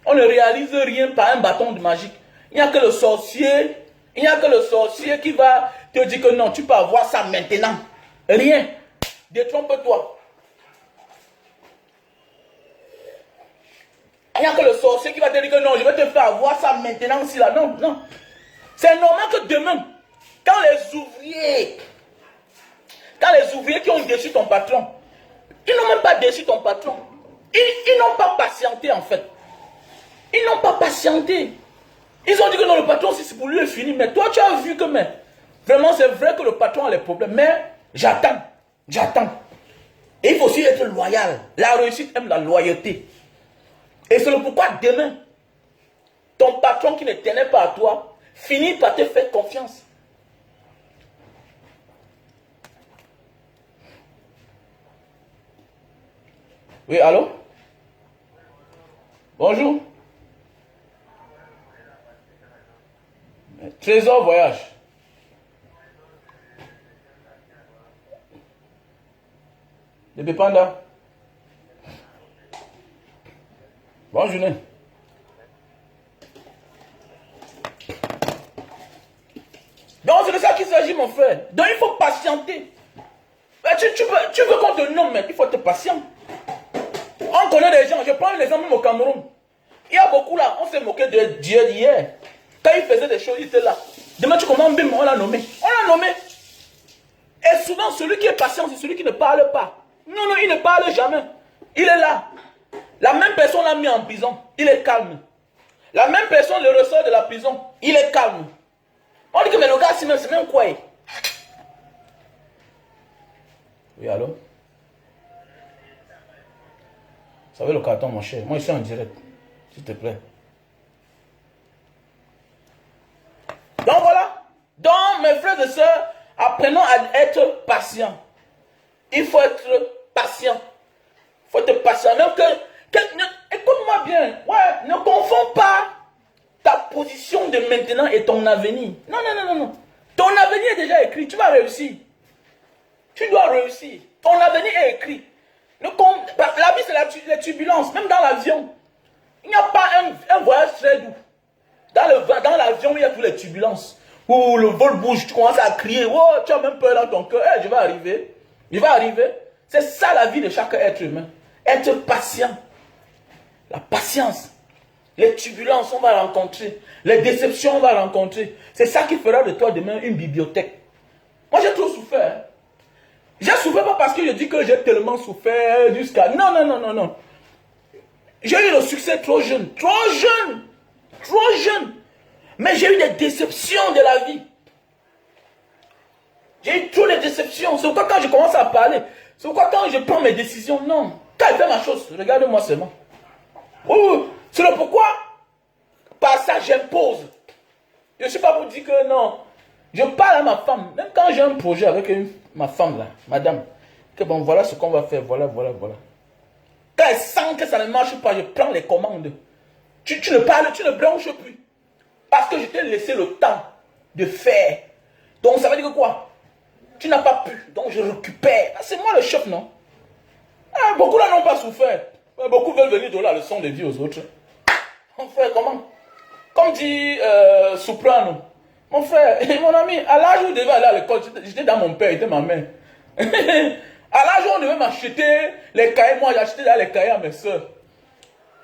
On ne réalise rien par un bâton de magique. Il n'y a que le sorcier. Il n'y a que le sorcier qui va te dire que non, tu peux avoir ça maintenant. Rien. Détrompe-toi. Il n'y a que le sorcier qui va te dire que non, je vais te faire avoir ça maintenant aussi là. Non. C'est normal que demain, quand les ouvriers qui ont déçu ton patron, ils n'ont même pas déçu ton patron. Ils n'ont pas patienté en fait. Ils n'ont pas patienté. Ils ont dit que non, le patron, si c'est pour lui, est fini. Mais toi, tu as vu que, mais, vraiment, c'est vrai que le patron a les problèmes. Mais j'attends. Et il faut aussi être loyal. La réussite aime la loyauté. Et c'est le pourquoi demain, ton patron qui ne tenait pas à toi, finit par te faire confiance. Oui, allô? Bonjour. Trésor voyage. Bébé Panda. Bonne journée. Donc c'est de ça qu'il s'agit mon frère. Donc il faut patienter. Tu veux qu'on te nomme, mais il faut être patient. On connaît des gens, je prends l'exemple même au Cameroun. Il y a beaucoup là, on s'est moqué de Dieu d'hier. Quand il faisait des choses, il était là. Demain tu commences, bim, on l'a nommé. Et souvent celui qui est patient, c'est celui qui ne parle pas. Non, il ne parle jamais. Il est là. La même personne l'a mis en prison, il est calme. La même personne le ressort de la prison, il est calme. On dit que mais le gars, c'est même quoi? Oui, allô? Vous savez le carton, mon cher. Moi, je suis en direct. S'il te plaît. Donc voilà. Donc, mes frères et sœurs, apprenons à être patients. Il faut être patient. Il faut être patient. Écoute-moi bien. Ouais, ne confonds pas ta position de maintenant et ton avenir. Non, non, non, non, non. Ton avenir est déjà écrit. Tu vas réussir. Tu dois réussir. Ton avenir est écrit. La vie, c'est les turbulences. Même dans l'avion. Il n'y a pas un voyage très doux. Dans l'avion, il y a toutes les turbulences. Où le vol bouge, tu commences à crier. Oh, tu as même peur dans ton cœur. Hey, je vais arriver. Je vais arriver. C'est ça la vie de chaque être humain. Être patient. La patience. Les turbulences, on va rencontrer. Les déceptions, on va rencontrer. C'est ça qui fera de toi demain une bibliothèque. Moi, j'ai trop souffert. Hein. J'ai souffert pas parce que je dis que j'ai tellement souffert jusqu'à... Non, non, non, non, non. J'ai eu le succès trop jeune. Trop jeune. Trop jeune. Mais j'ai eu des déceptions de la vie. J'ai eu trop de déceptions. C'est pourquoi quand je commence à parler, c'est pourquoi quand je prends mes décisions, non. Quand je fais ma chose, regarde-moi seulement. Oh, c'est le pourquoi, par ça, j'impose. Je ne suis pas pour dire que non. Je parle à ma femme, même quand j'ai un projet avec ma femme, là, madame, que bon, voilà ce qu'on va faire, voilà, voilà, voilà. Quand elle sent que ça ne marche pas, je prends les commandes. Tu ne parles, tu ne blanches plus. Parce que je t'ai laissé le temps de faire. Donc ça veut dire que quoi? Tu n'as pas pu, donc je récupère. C'est moi le chef, non? Ah, beaucoup là n'ont pas souffert. Beaucoup veulent venir donner la leçon de vie aux autres. Mon frère, comment? Comme dit Soprano. Mon frère, mon ami, à l'âge où je devais aller à l'école, j'étais dans mon père, était ma mère. À l'âge où on devait m'acheter les cahiers, moi j'achetais les cahiers à mes soeurs.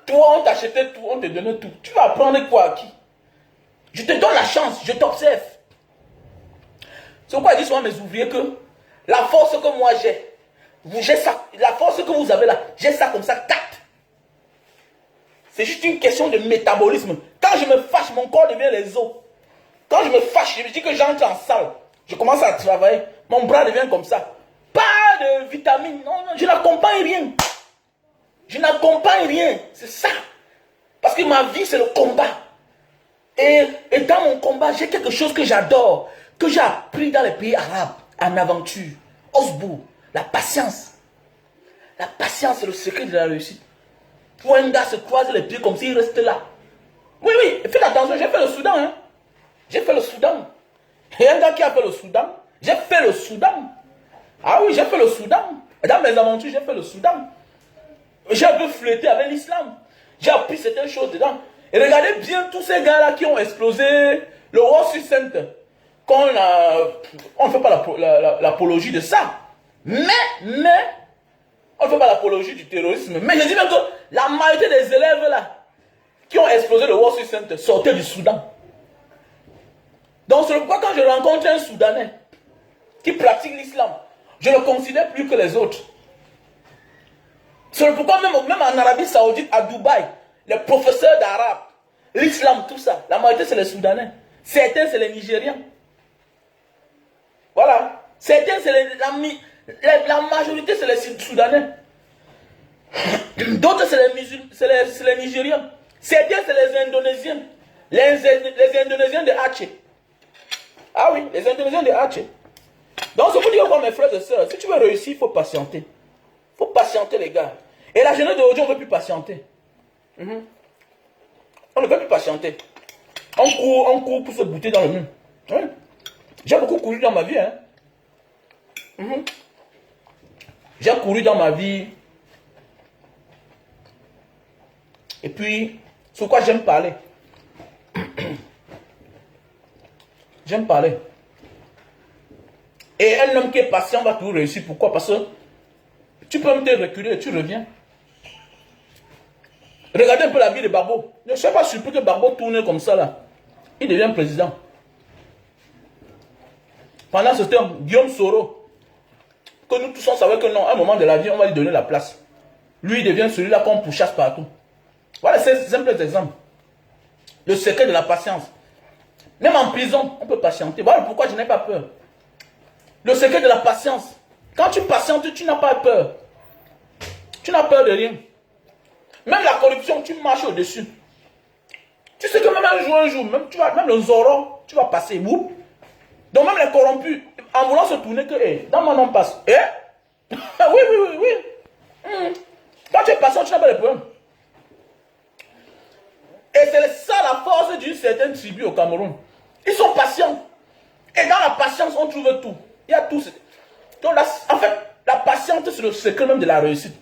Toi, on t'achetait tout, on te donnait tout. Tu vas apprendre quoi à qui? Je te donne la chance, je t'observe. C'est pourquoi je dis souvent à mes ouvriers que la force que moi j'ai, la force que vous avez là, j'ai ça comme ça, 4. C'est juste une question de métabolisme. Quand je me fâche, mon corps devient les os. Quand je me fâche, je me dis que j'entre en salle. Je commence à travailler. Mon bras devient comme ça. Pas de vitamines. Non, non, je n'accompagne rien. Je n'accompagne rien. C'est ça. Parce que ma vie, c'est le combat. Et dans mon combat, j'ai quelque chose que j'adore. Que j'ai appris dans les pays arabes. En aventure. Osbourg. La patience. La patience, c'est le secret de la réussite. Pour un gars se croise les pieds comme s'il reste là. Oui, oui, faites attention, j'ai fait le Soudan. Hein. J'ai fait le Soudan. Et un gars qui a fait le Soudan, j'ai fait le Soudan. Ah oui, j'ai fait le Soudan. Dans mes aventures, j'ai fait le Soudan. J'ai un peu flirté avec l'islam. J'ai appris certaines choses dedans. Et regardez bien tous ces gars-là qui ont explosé le World Trade Center. On ne fait pas l'apologie de ça. Mais, on ne fait pas l'apologie du terrorisme. Mais je dis même que la majorité des élèves là, qui ont explosé le World Trade Center, sortaient du Soudan. Donc c'est pourquoi quand je rencontre un Soudanais qui pratique l'islam, je ne le considère plus que les autres. C'est pourquoi même en Arabie Saoudite, à Dubaï, les professeurs d'arabe, l'islam, tout ça, la majorité c'est les Soudanais. Certains c'est les Nigériens. Voilà. Certains c'est la majorité c'est les Soudanais. D'autres c'est les Nigériens. Certains c'est les Indonésiens. Les Indonésiens de Aceh. Ah oui, les Indonésiens de Aceh. Donc c'est pour dire quoi mes frères et sœurs, si tu veux réussir, il faut patienter. Il faut patienter les gars. Et la jeunesse d'aujourd'hui, on ne veut plus patienter. On ne veut plus patienter. On court pour se bouter dans le mur. Oui. J'ai beaucoup couru dans ma vie. Hein. J'ai couru dans ma vie. Et puis, sur quoi j'aime parler. J'aime parler. Et un homme qui est patient va toujours réussir. Pourquoi? Parce que tu peux même te reculer et tu reviens. Regardez un peu la vie de Barbeau. Je ne suis pas surpris que Barbeau tourne comme ça là. Il devient président. Pendant ce temps, Guillaume Soro, que nous tous on savait que non, à un moment de la vie, on va lui donner la place. Lui, il devient celui-là qu'on pourchasse partout. Voilà ces simples exemples. Le secret de la patience. Même en prison, on peut patienter. Voilà pourquoi je n'ai pas peur. Le secret de la patience. Quand tu patientes, tu n'as pas peur. Tu n'as peur de rien. Même la corruption, tu marches au-dessus. Tu sais que même un jour, même le Zoro, tu vas passer. Oup. Donc même les corrompus, en voulant se tourner que, dans mon nom passe. Oui. Quand tu es patient, tu n'as pas de problème. Et c'est ça la force d'une certaine tribu au Cameroun. Ils sont patients. Et dans la patience, on trouve tout. Il y a tout. Donc, en fait, la patience, c'est le secret même de la réussite.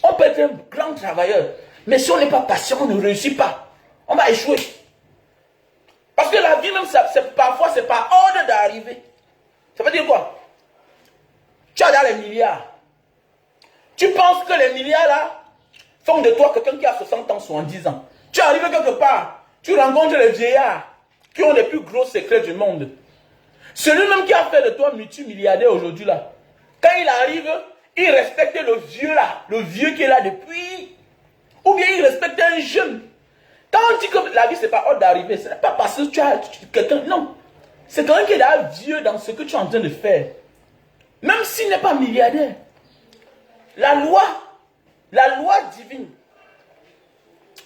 On peut être un grand travailleur, mais si on n'est pas patient, on ne réussit pas. On va échouer. Parce que la vie même, parfois, c'est par ordre d'arriver. Ça veut dire quoi? Tu as dans les milliards. Tu penses que les milliards là font de toi quelqu'un qui a 60 ans, 70 ans. Tu arrives quelque part, tu rencontres les vieillards qui ont les plus gros secrets du monde. Celui-même qui a fait de toi multimilliardaire aujourd'hui là, quand il arrive, il respecte le vieux là, le vieux qui est là depuis. Ou bien il respecte un jeune. Quand on dit que la vie c'est pas ordre d'arriver, ce n'est pas parce que tu as quelqu'un, non. C'est quelqu'un qui est là vieux dans ce que tu es en train de faire. Même s'il n'est pas milliardaire. La loi divine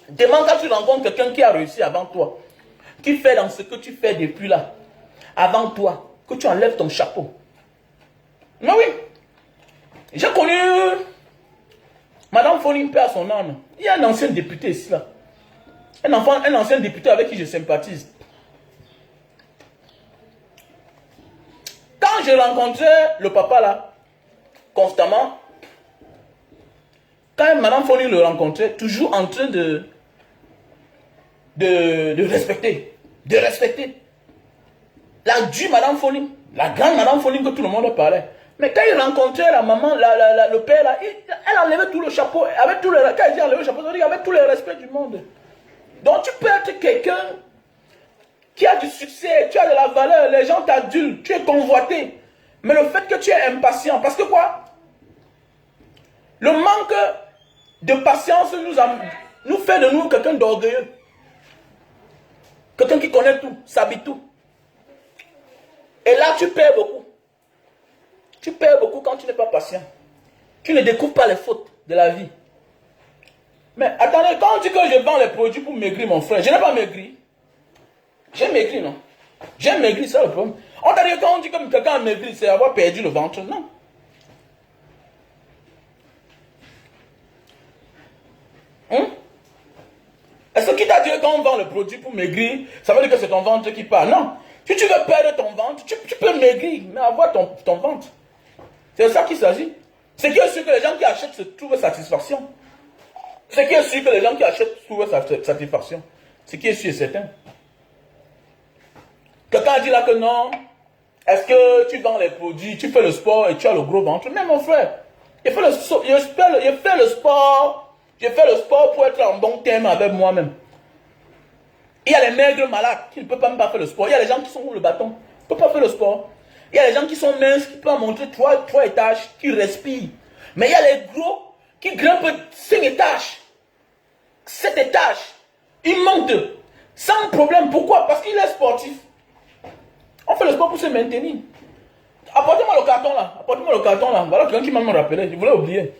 demande quand tu rencontres quelqu'un qui a réussi avant toi, qui fait dans ce que tu fais depuis là, avant toi, que tu enlèves ton chapeau. Mais oui, j'ai connu Madame Foning, paix à son âme. Il y a un ancien député ici là. Un ancien député avec qui je sympathise. Quand je rencontrais le papa là, constamment, quand Madame Foning le rencontrait, toujours en train de respecter. De respecter. La dure Madame Foning, la grande Madame Foning que tout le monde parlait. Mais quand il rencontrait la maman, le père là, elle enlevait tout le chapeau. Avec tout le, quand il dit enlever le chapeau, ça veut dire avec tout le respect du monde. Donc tu peux être quelqu'un qui a du succès, tu as de la valeur, les gens t'adulent, tu es convoité. Mais le fait que tu es impatient, parce que quoi? Le manque de patience nous fait de nous quelqu'un d'orgueilleux. Quelqu'un qui connaît tout, s'habite tout. Et là tu perds beaucoup. Tu perds beaucoup quand tu n'es pas patient. Tu ne découvres pas les fautes de la vie. Mais attendez, quand on dit que je vends les produits pour maigrir, mon frère, je n'ai pas maigri. J'ai maigri, non? J'ai maigri, c'est le problème. On t'a dit quand on dit que quelqu'un a maigri, c'est avoir perdu le ventre. Non. Est-ce que qui t'a dit que quand on vend le produit pour maigrir, ça veut dire que c'est ton ventre qui part? Non. Si tu veux perdre ton ventre, tu peux maigrir, mais avoir ton ventre. C'est de ça qu'il s'agit. C'est qui est sûr que les gens qui achètent se trouvent satisfaction. C'est qui est sûr que les gens qui achètent trouvent satisfaction. C'est qui est sûr et certain. Quelqu'un a dit là que non. Est-ce que tu vends les produits, tu fais le sport et tu as le gros ventre? Mais mon frère, je fais le sport pour être en bon terme avec moi-même. Il y a les maigres malades qui ne peuvent pas même pas faire le sport. Il y a les gens qui sont le bâton, ne peuvent pas faire le sport. Il y a les gens qui sont minces, qui peuvent montrer 3 étages, qui respirent. Mais il y a les gros qui grimpent 5 étages, 7 étages. Ils montent sans problème. Pourquoi? Parce qu'il est sportif. On fait le sport pour se maintenir. Apportez-moi le carton là. Apportez-moi le carton là. Voilà quelqu'un qui m'a rappelé. Je voulais oublier.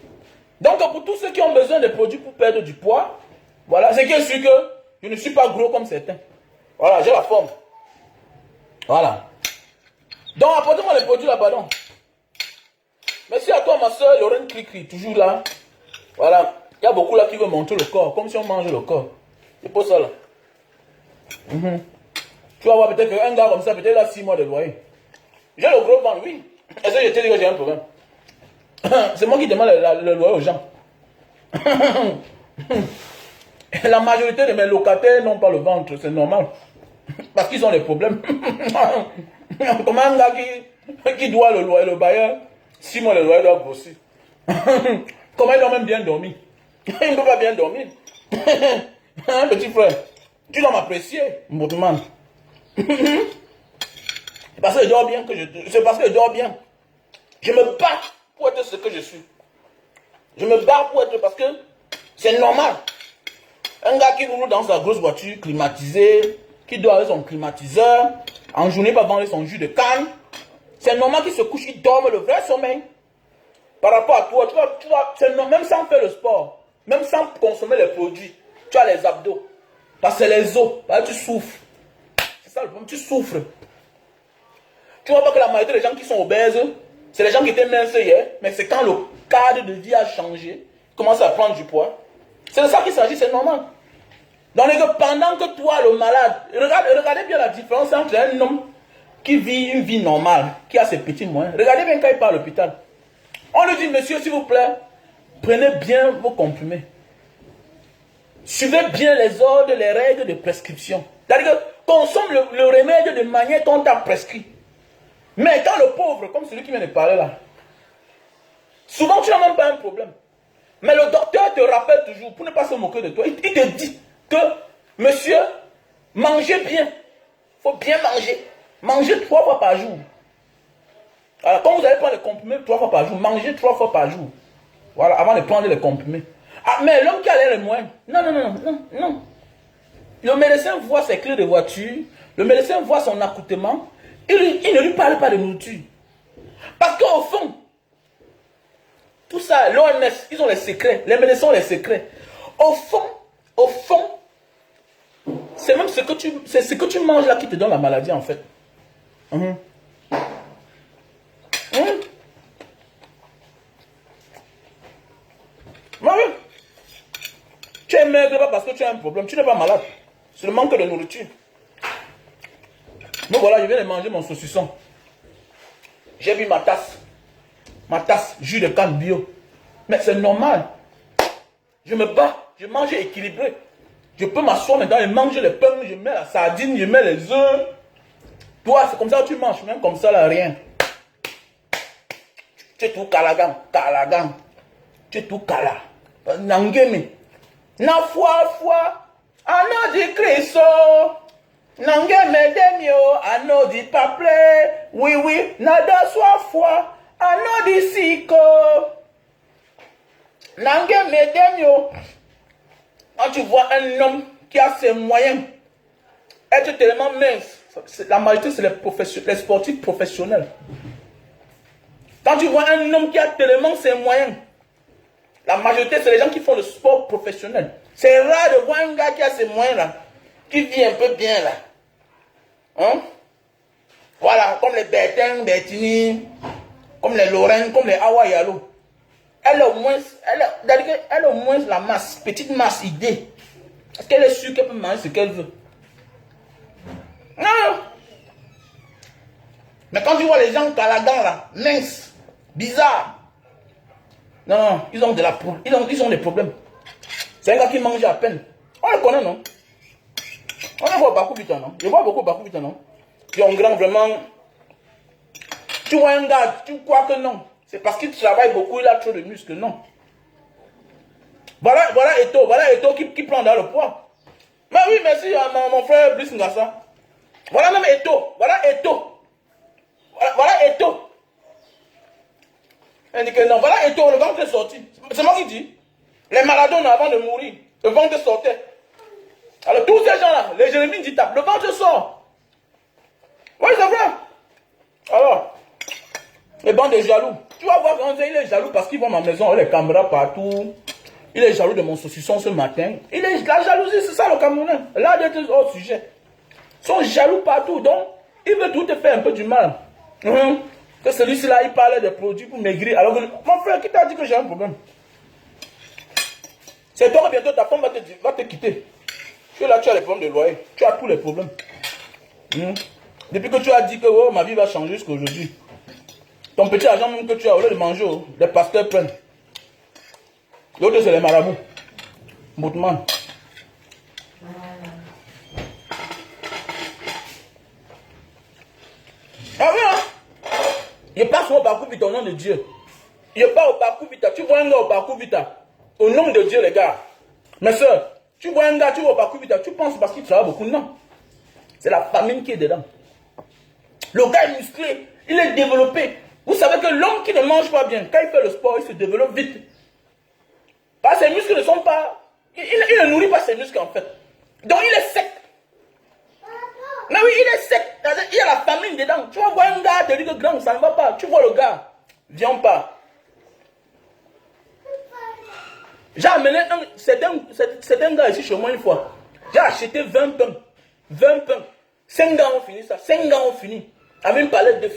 Donc pour tous ceux qui ont besoin de produits pour perdre du poids, voilà, c'est que sûr que je ne suis pas gros comme certains. Voilà, j'ai la forme. Voilà. Donc apportez-moi les produits là, pardon. Merci à toi ma soeur Lorraine Cricri, toujours là. Voilà. Il y a beaucoup là qui veulent montrer le corps, comme si on mangeait le corps. C'est pour ça là. Tu vas voir peut-être qu'un gars comme ça, peut-être il a 6 mois de loyer. J'ai le gros ventre, oui. Est-ce que je t'ai dit que j'ai un problème? C'est moi qui demande le loyer aux gens. La majorité de mes locataires n'ont pas le ventre, c'est normal. Parce qu'ils ont des problèmes. Comment un gars qui doit le loyer, le bailleur, 6 mois le loyer doit grossir. Comment il doit même bien dormir? Il ne peut pas bien dormir. Hein, petit frère, tu dois m'apprécier, mon demande. C'est parce que je dors bien que c'est parce que je dors bien. Je me bats pour être ce que je suis. Je me bats pour être parce que c'est normal. Un gars qui roule dans sa grosse voiture climatisée, qui dort avec son climatiseur, en journée pas vendre son jus de canne, c'est normal qu'il se couche, il dorme le vrai sommeil. Par rapport à toi, tu vois, même sans faire le sport, même sans consommer les produits, tu as les abdos. Parce que c'est les os, parce que tu souffres. C'est ça le problème, tu souffres. Tu vois pas que la majorité des gens qui sont obèses, c'est les gens qui étaient minces hier, mais c'est quand le cadre de vie a changé, ils commencent à prendre du poids. C'est de ça qu'il s'agit, c'est normal. Donc, pendant que toi, le malade, regardez bien la différence entre un homme qui vit une vie normale, qui a ses petits moyens. Regardez bien quand il part à l'hôpital. On lui dit, monsieur, s'il vous plaît, prenez bien vos comprimés. Suivez bien les ordres, les règles de prescription. C'est-à-dire que consomme le remède de manière dont on t'a prescrit. Mais quand le pauvre, comme celui qui vient de parler là, souvent tu n'as même pas un problème. Mais le docteur te rappelle toujours, pour ne pas se moquer de toi, il te dit que, monsieur, mangez bien. Il faut bien manger. Mangez 3 fois par jour. Alors, quand vous allez prendre les comprimés 3 fois par jour, mangez 3 fois par jour. Voilà, avant de prendre les comprimés. Ah, mais l'homme qui a les moyens, non. Le médecin voit ses clés de voiture, le médecin voit son accoutrement, il ne lui parle pas de nourriture. Parce qu'au fond, tout ça, l'OMS, ils ont les secrets, les médecins ont les secrets. Au fond, c'est même ce que tu manges là qui te donne la maladie en fait. Oui. Tu es maigre pas parce que tu as un problème, tu n'es pas malade. C'est le manque de nourriture. Mais voilà, je viens de manger mon saucisson. J'ai bu ma tasse, jus de canne bio. Mais c'est normal. Je me bats, je mange équilibré. Je peux m'asseoir maintenant et manger les pains, je mets la sardine, je mets les œufs. Toi, c'est comme ça que tu manges, même comme ça là, rien. Tu es tout calagan. Tu es tout cala. Nangemi. Na foi, ano di Christo. Nangeme demio, ano di paple. Oui, nada soit foi, ano di siko. Nangeme demio. Quand tu vois un homme qui a ses moyens, être tellement mince, la majorité c'est les sportifs professionnels. Quand tu vois un homme qui a tellement ses moyens, la majorité c'est les gens qui font le sport professionnel. C'est rare de voir un gars qui a ses moyens là, qui vit un peu bien là. Hein? Voilà, comme les Bertin, Bertini, comme les Lorraine, comme les Awayalo. Elle a au moins la masse, petite masse idée. Est-ce qu'elle est sûre qu'elle peut manger ce qu'elle veut? Non. Mais quand tu vois les gens caladans là, minces, bizarres, non, ils ont des problèmes. C'est un gars qui mange à peine. On le connaît, non? On le voit beaucoup vite, non? Je vois beaucoup vite, non? Qui ont grand vraiment. Tu vois un gars, tu crois que non. C'est parce qu'il travaille beaucoup, il a trop de muscles, non. Voilà Eto qui prend dans le poids. Mais oui, merci à mon frère Brice Ngassa. Voilà même Eto. Voilà Eto. Elle dit que non, voilà Eto, le ventre est sorti. C'est moi qui dis. Les Maradona avant de mourir, le ventre sortait. Alors tous ces gens-là, les Jérémie dit tape, le ventre sort. Oui, c'est vrai. Alors, les bandes de jaloux. Tu vas voir quand il est jaloux parce qu'ils vont à ma maison, les caméras partout. Il est jaloux de mon saucisson ce matin. La jalousie, c'est ça le Camerounais. Là, il y a des autres sujets. Ils sont jaloux partout. Donc, il veut tout te faire un peu du mal. Que celui-ci-là, il parlait des produits pour maigrir. Alors que, mon frère, qui t'a dit que j'ai un problème? C'est toi que bientôt ta femme va te quitter. Tu es là, tu as les problèmes de loyer. Tu as tous les problèmes. Depuis que tu as dit que oh, ma vie va changer jusqu'à aujourd'hui. Ton petit argent même que tu as, au lieu de manger, les pasteurs prennent. L'autre, c'est les marabouts. Moutman. Ah oui, hein? Je passe au parcours vite au nom de Dieu. Je pars au parcours vite. Tu vois un gars au parcours vite. Au nom de Dieu, les gars. Mes soeurs, tu vois un gars, tu vas au parcours vite. Tu penses parce qu'il travaille beaucoup. Non. C'est la famine qui est dedans. Le gars est musclé. Il est développé. Vous savez que l'homme qui ne mange pas bien, quand il fait le sport, il se développe vite. Parce que ses muscles ne sont pas... Il ne nourrit pas ses muscles en fait. Donc il est sec. Mais oui, il est sec. Il y a la famine dedans. Tu vas voir un gars, te dit que grand, ça ne va pas. Tu vois le gars, viens pas. J'ai amené c'est un gars ici chez moi une fois. J'ai acheté 20 pains. 20 pains. 5 gars ont fini ça. 5 gars ont fini. Avec une palette de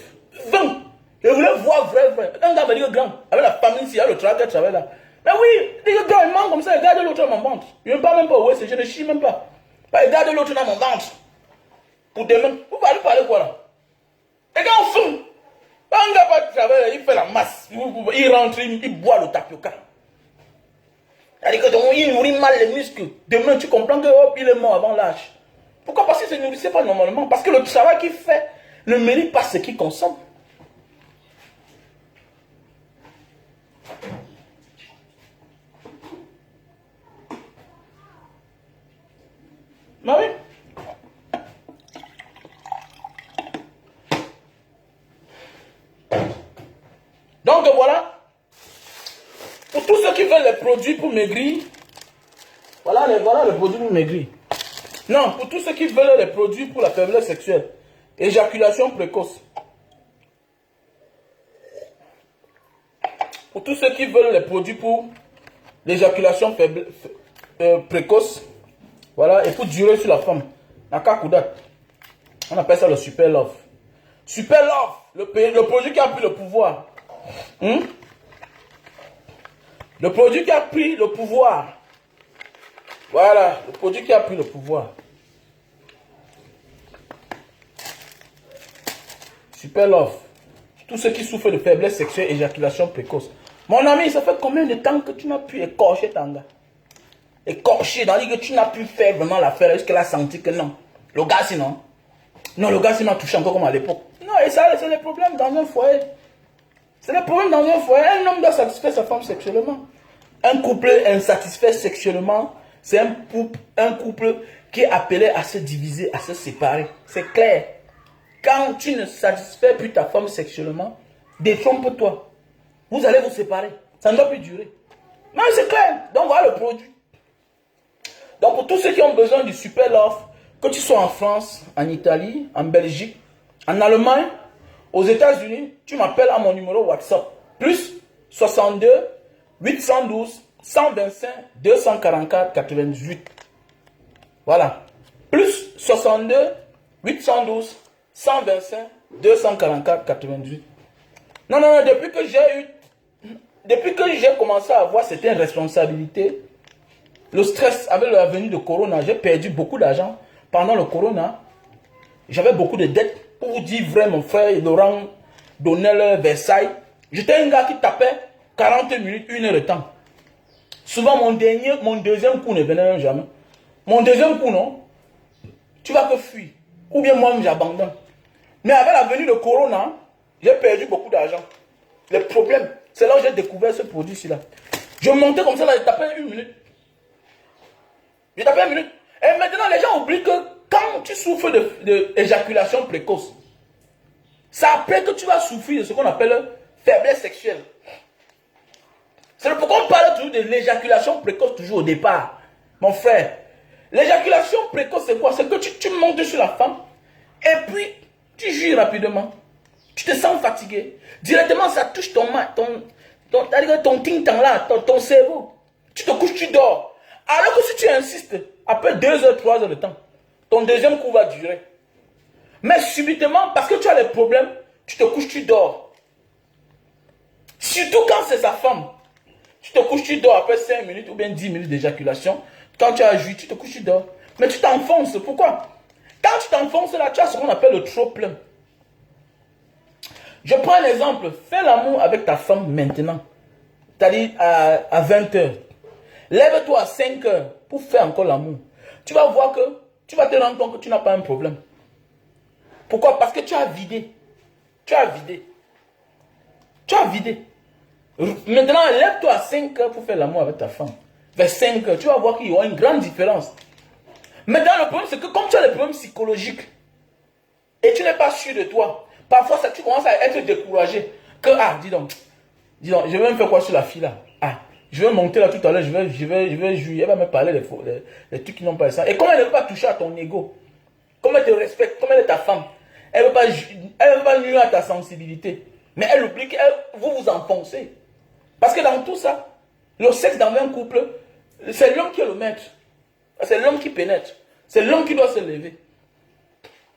20. Je voulais voir vrai. Un gars m'a dit que grand, avec la famine, s'il y a le travail là. Mais oui, les gars, ils mentent comme ça, ils gardent l'autre dans mon ventre. Je ne parle même pas, ouais, je ne chie même pas. Ils gardent l'autre dans mon ventre. Pour demain, vous parlez quoi là? Les gars, on fume. Un gars va travailler, il fait la masse. Il rentre, il boit le tapioca. C'est-à-dire que il nourrit mal les muscles. Demain, tu comprends que hop, il est mort avant l'âge. Pourquoi? Parce qu'il ne se nourrissait pas normalement. Parce que le travail qu'il fait ne mérite pas ce qu'il consomme. Bah oui. Donc voilà. Pour tous ceux qui veulent les produits pour maigrir, voilà les produits pour maigrir. Non, pour tous ceux qui veulent les produits pour la faiblesse sexuelle, éjaculation précoce. Pour tous ceux qui veulent les produits pour l'éjaculation précoce, voilà, et pour durer sur la femme, Nakakudat, on appelle ça le Super Love. Super Love, le produit qui a pris le pouvoir. Le produit qui a pris le pouvoir. Voilà, le produit qui a pris le pouvoir. Super Love. Tous ceux qui souffrent de faiblesse sexuelle, éjaculation précoce. Mon ami, ça fait combien de temps que tu n'as pu écorcher ton gars? Écorcher, dans que tu n'as pu faire vraiment l'affaire jusqu'à a senti que non. Le gars, sinon. Non, le gars, m'a touché encore comme à l'époque. Non, et ça, c'est les problèmes dans un foyer. C'est les problèmes dans un foyer. Un homme doit satisfaire sa femme sexuellement. Un couple insatisfait sexuellement, c'est un couple qui est appelé à se diviser, à se séparer. C'est clair. Quand tu ne satisfais plus ta femme sexuellement, détrompe-toi. Vous allez vous séparer. Ça ne doit plus durer. Non, c'est clair. Donc voilà le produit. Donc pour tous ceux qui ont besoin du Super Love, que tu sois en France, en Italie, en Belgique, en Allemagne, aux États-Unis, tu m'appelles à mon numéro WhatsApp. Plus 62 812 125 244 98. Voilà. Plus 62 812 125 244 98. Non, depuis que j'ai commencé à avoir certaines responsabilités, le stress avec la venue de Corona, j'ai perdu beaucoup d'argent pendant le Corona. J'avais beaucoup de dettes. Pour vous dire vrai, mon frère Laurent Donnel Versailles, j'étais un gars qui tapait 40 minutes, 1 heure de temps. Souvent, mon deuxième coup ne venait même jamais. Mon deuxième coup, non, tu vas que fuir. Ou bien moi, j'abandonne. Mais avec la venue de Corona, j'ai perdu beaucoup d'argent. Le problème, c'est là où j'ai découvert ce produit-ci-là. Je montais comme ça, là, je tapais 1 minute. Je tapais 1 minute. Et maintenant, les gens oublient que quand tu souffres d'éjaculation précoce, c'est après que tu vas souffrir de ce qu'on appelle faiblesse sexuelle. C'est pourquoi on parle toujours de l'éjaculation précoce toujours au départ. Mon frère, l'éjaculation précoce, c'est quoi? C'est que tu montes sur la femme et puis tu jouis rapidement. Tu te sens fatigué. Directement, ça touche ton ting-tang là, ton cerveau. Tu te couches, tu dors. Alors que si tu insistes, après 2 heures, 3 heures de temps, ton deuxième coup va durer. Mais subitement, parce que tu as les problèmes, tu te couches, tu dors. Surtout quand c'est sa femme. Tu te couches, tu dors après 5 minutes ou bien 10 minutes d'éjaculation. Quand tu as joui, tu te couches, tu dors. Mais tu t'enfonces. Pourquoi? Quand tu t'enfonces là, tu as ce qu'on appelle le trop plein. Je prends un exemple. Fais l'amour avec ta femme maintenant. C'est-à-dire à 20 heures. Lève-toi à 5 heures pour faire encore l'amour. Tu vas voir que tu vas te rendre compte que tu n'as pas un problème. Pourquoi? Parce que tu as vidé. Tu as vidé. Tu as vidé. Maintenant, lève-toi à 5 heures pour faire l'amour avec ta femme. Vers 5 heures, tu vas voir qu'il y aura une grande différence. Maintenant, le problème, c'est que comme tu as des problèmes psychologiques et tu n'es pas sûr de toi, parfois tu commences à être découragé. Que, dis donc, je vais me faire quoi sur la fille là? Je vais monter là tout à l'heure, je vais jouer, elle va me parler des trucs qui n'ont pas de sens. Et comme elle ne veut pas toucher à ton ego, comme elle te respecte, comme elle est ta femme, elle ne veut pas nuire à ta sensibilité. Mais elle oublie que vous vous enfoncez. Parce que dans tout ça, le sexe dans un couple, c'est l'homme qui est le maître. C'est l'homme qui pénètre. C'est l'homme qui doit se lever.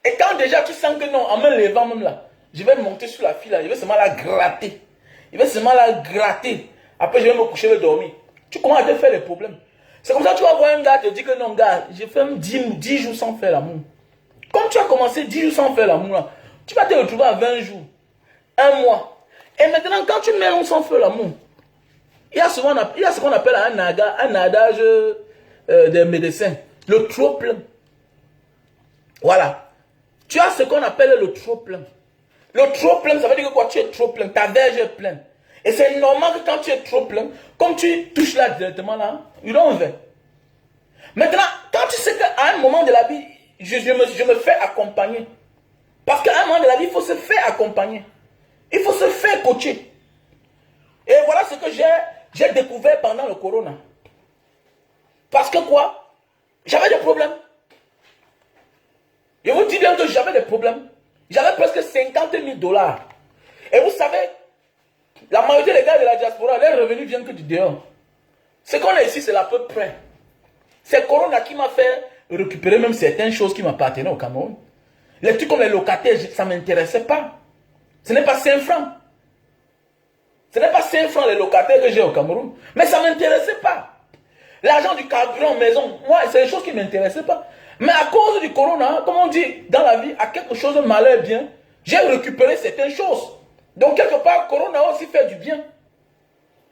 Et quand déjà tu sens que non, en me levant même là, je vais monter sur la fille là, je vais seulement la gratter. Je vais seulement la gratter. Après, je vais me coucher, je vais dormir. Tu commences à te faire les problèmes. C'est comme ça que tu vas voir un gars te dire que non, gars, j'ai fait 10 jours sans faire l'amour. Comme tu as commencé 10 jours sans faire l'amour, tu vas te retrouver à 20 jours, un mois. Et maintenant, quand tu mets sans faire l'amour, il y a ce qu'on appelle un adage des médecins, le trop plein. Voilà. Tu as ce qu'on appelle le trop plein. Le trop plein, ça veut dire que quoi? Tu es trop plein, ta verge est pleine. Et c'est normal que quand tu es trop plein, comme tu touches là directement là, il en va. Maintenant, quand tu sais qu'à un moment de la vie, je me fais accompagner. Parce qu'à un moment de la vie, il faut se faire accompagner. Il faut se faire coacher. Et voilà ce que j'ai découvert pendant le corona. Parce que quoi? J'avais des problèmes. Je vous dis bien que j'avais des problèmes. J'avais presque 50 000 $. Et vous savez, la majorité des gars de la diaspora, leurs revenus viennent que du dehors. Ce qu'on a ici, c'est à peu près. C'est Corona qui m'a fait récupérer même certaines choses qui m'appartenaient au Cameroun. Les trucs comme les locataires, ça ne m'intéressait pas. Ce n'est pas 5 francs. Ce n'est pas 5 francs les locataires que j'ai au Cameroun. Mais ça ne m'intéressait pas. L'argent du carburant maison, moi, c'est des choses qui ne m'intéressaient pas. Mais à cause du Corona, comme on dit dans la vie, à quelque chose de malheur bien, j'ai récupéré certaines choses. Donc, quelque part, Corona a aussi fait du bien.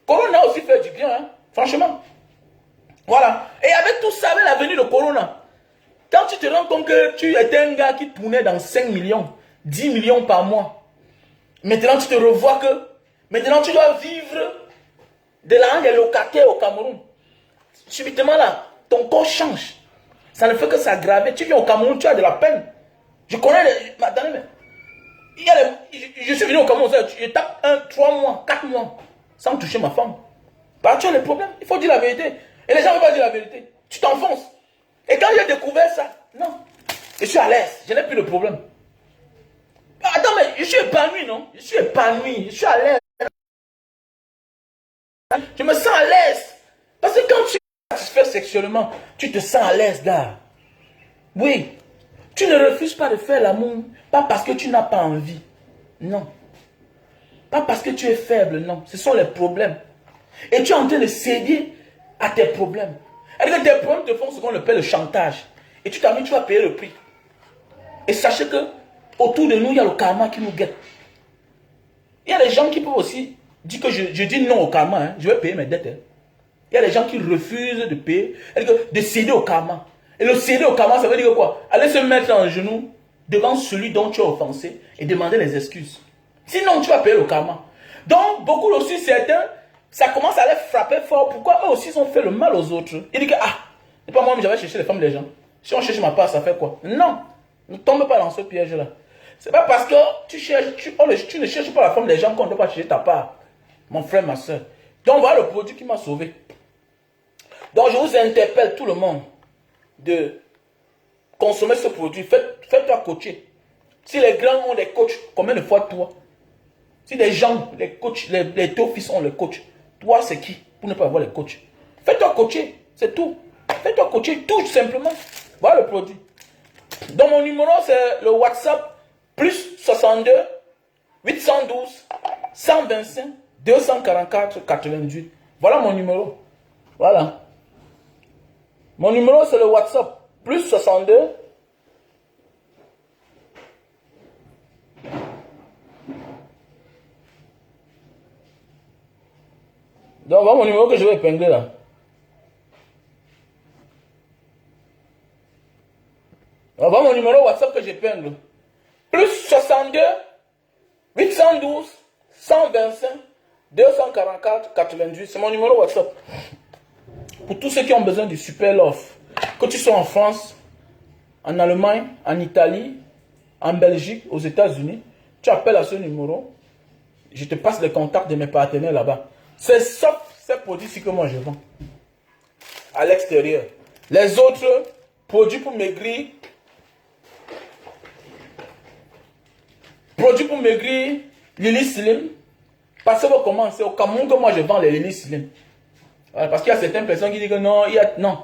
Corona a aussi fait du bien, hein, franchement. Voilà. Et avec tout ça, avec la venue de Corona, quand tu te rends compte que tu étais un gars qui tournait dans 5 millions, 10 millions par mois, maintenant tu te revois que, maintenant tu dois vivre de l'argent des locataires au Cameroun. Subitement là, ton corps change. Ça ne fait que s'aggraver. Tu viens au Cameroun, tu as de la peine. Je connais les... Attendez, mais... je suis venu au Cameroun, je tape 3 mois, 4 mois, sans toucher ma femme. Bah, tu as les problèmes, il faut dire la vérité. Et les gens ne veulent pas dire la vérité. Tu t'enfonces. Et quand j'ai découvert ça, non. Je suis à l'aise, je n'ai plus de problème. Bah, attends, mais je suis épanoui, non? Je suis épanoui, je suis à l'aise. Je me sens à l'aise. Parce que quand tu es satisfait sexuellement, tu te sens à l'aise, gars. Oui. Tu ne refuses pas de faire l'amour, pas parce que tu n'as pas envie. Non. Pas parce que tu es faible, non. Ce sont les problèmes. Et tu es en train de céder à tes problèmes. Et que tes problèmes te font ce qu'on appelle le chantage. Et tu t'amuses, tu vas payer le prix. Et sachez que autour de nous, il y a le karma qui nous guette. Il y a des gens qui peuvent aussi dire que je dis non au karma, hein, je vais payer mes dettes. Hein. Il y a des gens qui refusent de payer, de céder au karma. Et le céder au karma, ça veut dire quoi? Aller se mettre en genoux devant celui dont tu as offensé et demander les excuses. Sinon, tu vas payer le karma. Donc, beaucoup aussi, certains, ça commence à les frapper fort. Pourquoi eux aussi, ils ont fait le mal aux autres? Ils disent que, ah, c'est pas moi, mais j'avais cherché les femmes des gens. Si on cherche ma part, ça fait quoi? Non, ne tombe pas dans ce piège-là. C'est pas parce que tu ne cherches pas la femme des gens qu'on ne doit pas chercher ta part. Mon frère, ma soeur. Donc, voilà le produit qui m'a sauvé. Donc, je vous interpelle, tout le monde, de consommer ce produit. Faites-toi coacher. Si les grands ont des coachs, combien de fois toi? Si des gens, les coachs, les deux fils ont les coachs, toi c'est qui pour ne pas avoir les coachs? Faites-toi coacher, c'est tout. Faites-toi coacher tout simplement. Voilà le produit. Donc mon numéro c'est le WhatsApp plus 62 812 125 244 88. Voilà mon numéro. Voilà. Mon numéro c'est le WhatsApp plus 62 Donc, voilà mon numéro que je vais épingler là. Voilà mon numéro WhatsApp que j'épingle. Plus 62 812 125 244 88. C'est mon numéro WhatsApp. Pour tous ceux qui ont besoin du super love. Que tu sois en France, en Allemagne, en Italie, en Belgique, aux États-Unis, tu appelles à ce numéro. Je te passe les contacts de mes partenaires là-bas. C'est sauf ces produits-ci que moi je vends à l'extérieur. Les autres produits pour maigrir, Lily Slim, parce que comment c'est au Cameroun que moi je vends les Lily Slim. Parce qu'il y a certaines personnes qui disent que non, non.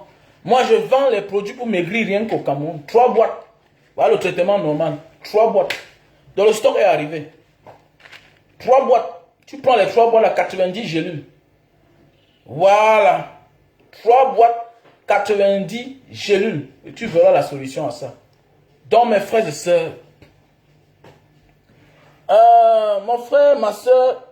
Moi je vends les produits pour maigrir rien qu'au Cameroun. 3 boîtes. Voilà le traitement normal. 3 boîtes. Donc le stock est arrivé. 3 boîtes. Tu prends les 3 boîtes à 90 gélules. Voilà. 3 boîtes, 90 gélules. Et tu verras la solution à ça. Donc, mes frères et sœurs, mon frère, ma soeur,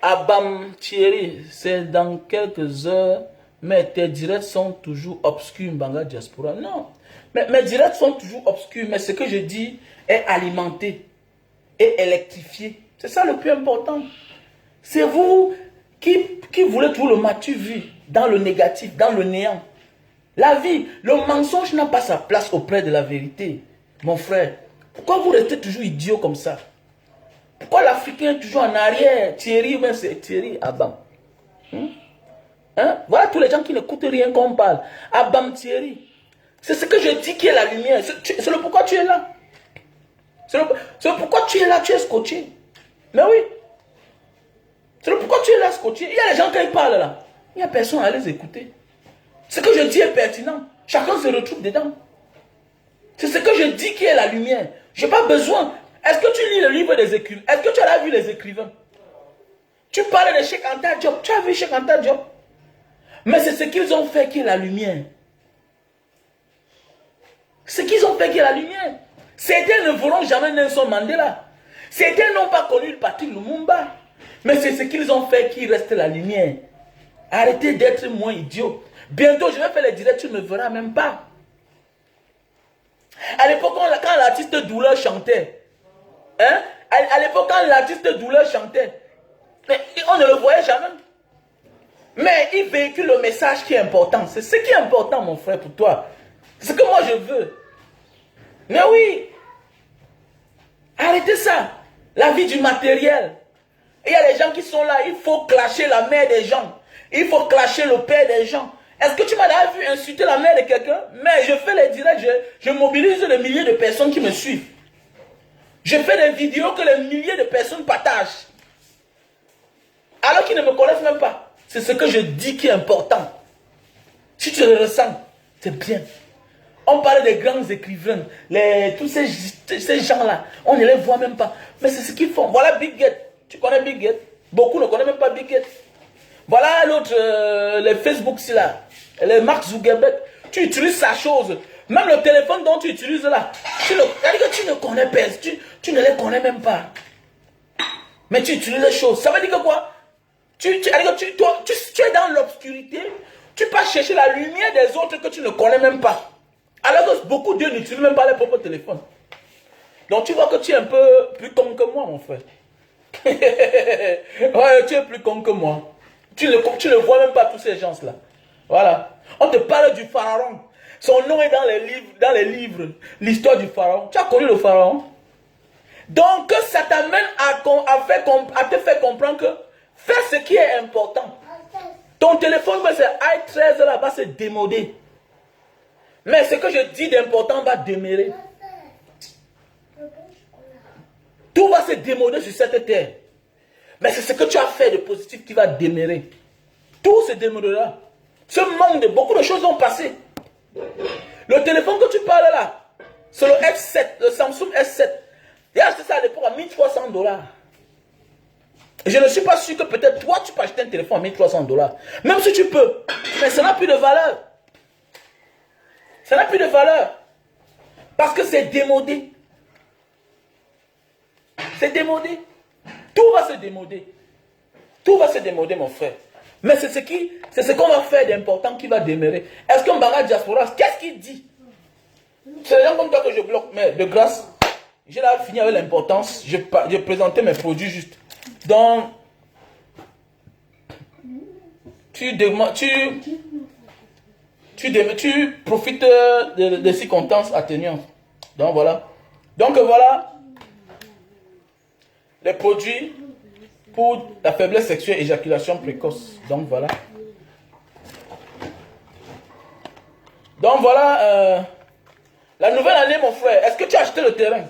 Abam Thierry, c'est dans quelques heures, mais tes directs sont toujours obscurs, Mbanga Diaspora. Non, mais mes directs sont toujours obscurs, mais ce que je dis est alimenté et électrifié. C'est ça le plus important. C'est vous qui voulez tout le matu vu dans le négatif, dans le néant. La vie, le mensonge n'a pas sa place auprès de la vérité. Mon frère, pourquoi vous restez toujours idiot comme ça? Pourquoi l'Africain est toujours en arrière? Thierry, même c'est Thierry, Abam. Voilà tous les gens qui n'écoutent rien qu'on parle. Abam Thierry. C'est ce que je dis qui est la lumière. C'est le pourquoi tu es là. C'est le pourquoi tu es là, tu es scotché. Mais oui. C'est le pourquoi tu es là scotché. Il y a les gens qui parlent là. Il n'y a personne à les écouter. Ce que je dis est pertinent. Chacun se retrouve dedans. C'est ce que je dis qui est la lumière. Je n'ai pas besoin. Est-ce que tu lis le livre des écrivains? Est-ce que tu as vu les écrivains? Tu parles de Cheikh Anta Diop. Tu as vu Cheikh Anta Diop? Mais c'est ce qu'ils ont fait qui est la lumière. Ce qu'ils ont fait qui est la lumière. Certains ne verront jamais Nelson Mandela. Certains n'ont pas connu Patrick Lumumba. Mais c'est ce qu'ils ont fait qui reste la lumière. Arrêtez d'être moins idiot. Bientôt, je vais faire les directs, tu ne me verras même pas. À l'époque, quand l'artiste Douleur chantait, à l'époque, quand l'artiste Douleur chantait, on ne le voyait jamais. Mais il véhicule le message qui est important. C'est ce qui est important, mon frère, pour toi. C'est ce que moi, je veux. Mais oui. Arrêtez ça. La vie du matériel. Il y a des gens qui sont là. Il faut clasher la mère des gens. Il faut clasher le père des gens. Est-ce que tu m'as déjà vu insulter la mère de quelqu'un? Mais je fais les directs, je mobilise des milliers de personnes qui me suivent. Je fais des vidéos que les milliers de personnes partagent. Alors qu'ils ne me connaissent même pas. C'est ce que je dis qui est important. Si tu le ressens, c'est bien. On parle des grands écrivains, tous ces gens-là, on ne les voit même pas. Mais c'est ce qu'ils font. Voilà Big Get. Tu connais Big Get? Beaucoup ne connaissent même pas Big Get. Voilà l'autre, les Facebook, là, les Mark Zuckerberg. Tu utilises sa chose. Même le téléphone dont tu utilises là, tu ne connais pas, tu ne les connais même pas. Mais tu utilises les choses. Ça veut dire que quoi? Tu es dans l'obscurité, tu peux chercher la lumière des autres que tu ne connais même pas. Alors que beaucoup d'eux n'utilisent même pas leur propre téléphone. Donc tu vois que tu es un peu plus con que moi, mon frère. Ouais, tu es plus con que moi. Tu ne vois même pas tous ces gens-là. Voilà. On te parle du pharaon. Son nom est dans les livres. L'histoire du pharaon. Tu as connu le pharaon? Donc ça t'amène à te faire comprendre que fais ce qui est important. Ton téléphone, c'est i13 là, va se démoder. Mais ce que je dis d'important va demeurer. Tout va se démoder sur cette terre. Mais c'est ce que tu as fait de positif qui va demeurer. Tout se démodera. Ce monde, beaucoup de choses ont passé. Le téléphone que tu parles là, c'est le S7, le Samsung S7. J'ai acheté ça à l'époque à 1300 $. Je ne suis pas sûr que peut-être toi tu peux acheter un téléphone à 1300 $. Même si tu peux. Mais ça n'a plus de valeur. Ça n'a plus de valeur. Parce que c'est démodé. C'est démodé. Tout va se démoder. Tout va se démoder, mon frère. Mais c'est ce qu'on va faire d'important qui va demeurer. Est-ce que Mbanga Diaspora, qu'est-ce qu'il dit? C'est les gens comme toi que je bloque. Mais de grâce, j'ai là fini avec l'importance. Je présentais mes produits juste. Donc, tu profites des circonstances atténuantes. Donc voilà. Donc voilà. Les produits pour la faiblesse sexuelle, éjaculation précoce. Donc voilà. Donc voilà. La nouvelle année, mon frère. Est-ce que tu as acheté le terrain?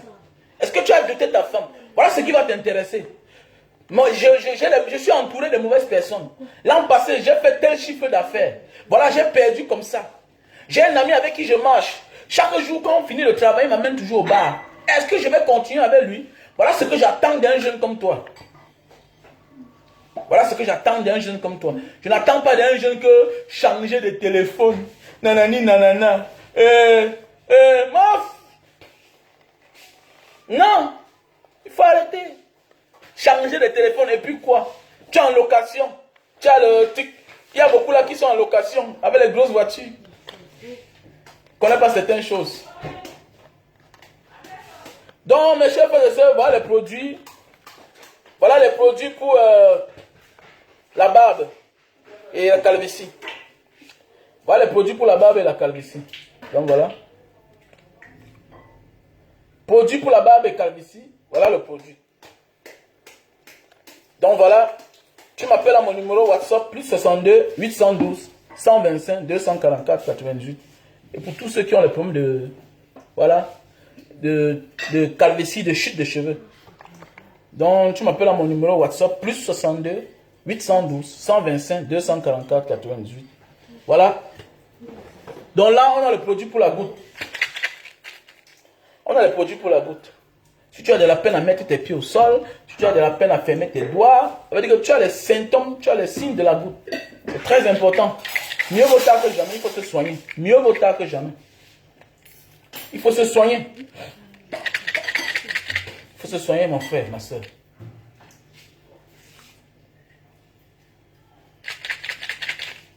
Est-ce que tu as doté ta femme? Voilà ce qui va t'intéresser. Moi, je suis entouré de mauvaises personnes. L'an passé, j'ai fait tel chiffre d'affaires. Voilà, j'ai perdu comme ça. J'ai un ami avec qui je marche. Chaque jour, quand on finit le travail, il m'amène toujours au bar. Est-ce que je vais continuer avec lui? Voilà ce que j'attends d'un jeune comme toi. Voilà ce que j'attends d'un jeune comme toi. Je n'attends pas d'un jeune que changer de téléphone. Nanani, nanana. Mof. Non. Il faut arrêter. Changer de téléphone et puis quoi? Tu es en location. Tu as le truc. Il y a beaucoup là qui sont en location avec les grosses voitures. Je ne connais pas certaines choses. Donc, mes chers frères et sœurs, voilà les produits. Voilà les produits pour la barbe et la calvitie. Voilà les produits pour la barbe et la calvitie. Donc voilà. Produit pour la barbe et la calvitie. Voilà le produit. Donc voilà. Tu m'appelles à mon numéro WhatsApp plus 62 812 125 244 88. Et pour tous ceux qui ont les problèmes de, voilà, de calvitie, de chute de cheveux. Donc tu m'appelles à mon numéro WhatsApp plus 62 812 125 244 88. Voilà. Donc là on a le produit pour la goutte. On a le produit pour la goutte. Si tu as de la peine à mettre tes pieds au sol, si tu as de la peine à fermer tes doigts, ça veut dire que tu as les symptômes, tu as les signes de la goutte. C'est très important. Mieux vaut tard que jamais, il faut se soigner. Mieux vaut tard que jamais. Il faut se soigner. Il faut se soigner, mon frère, ma soeur.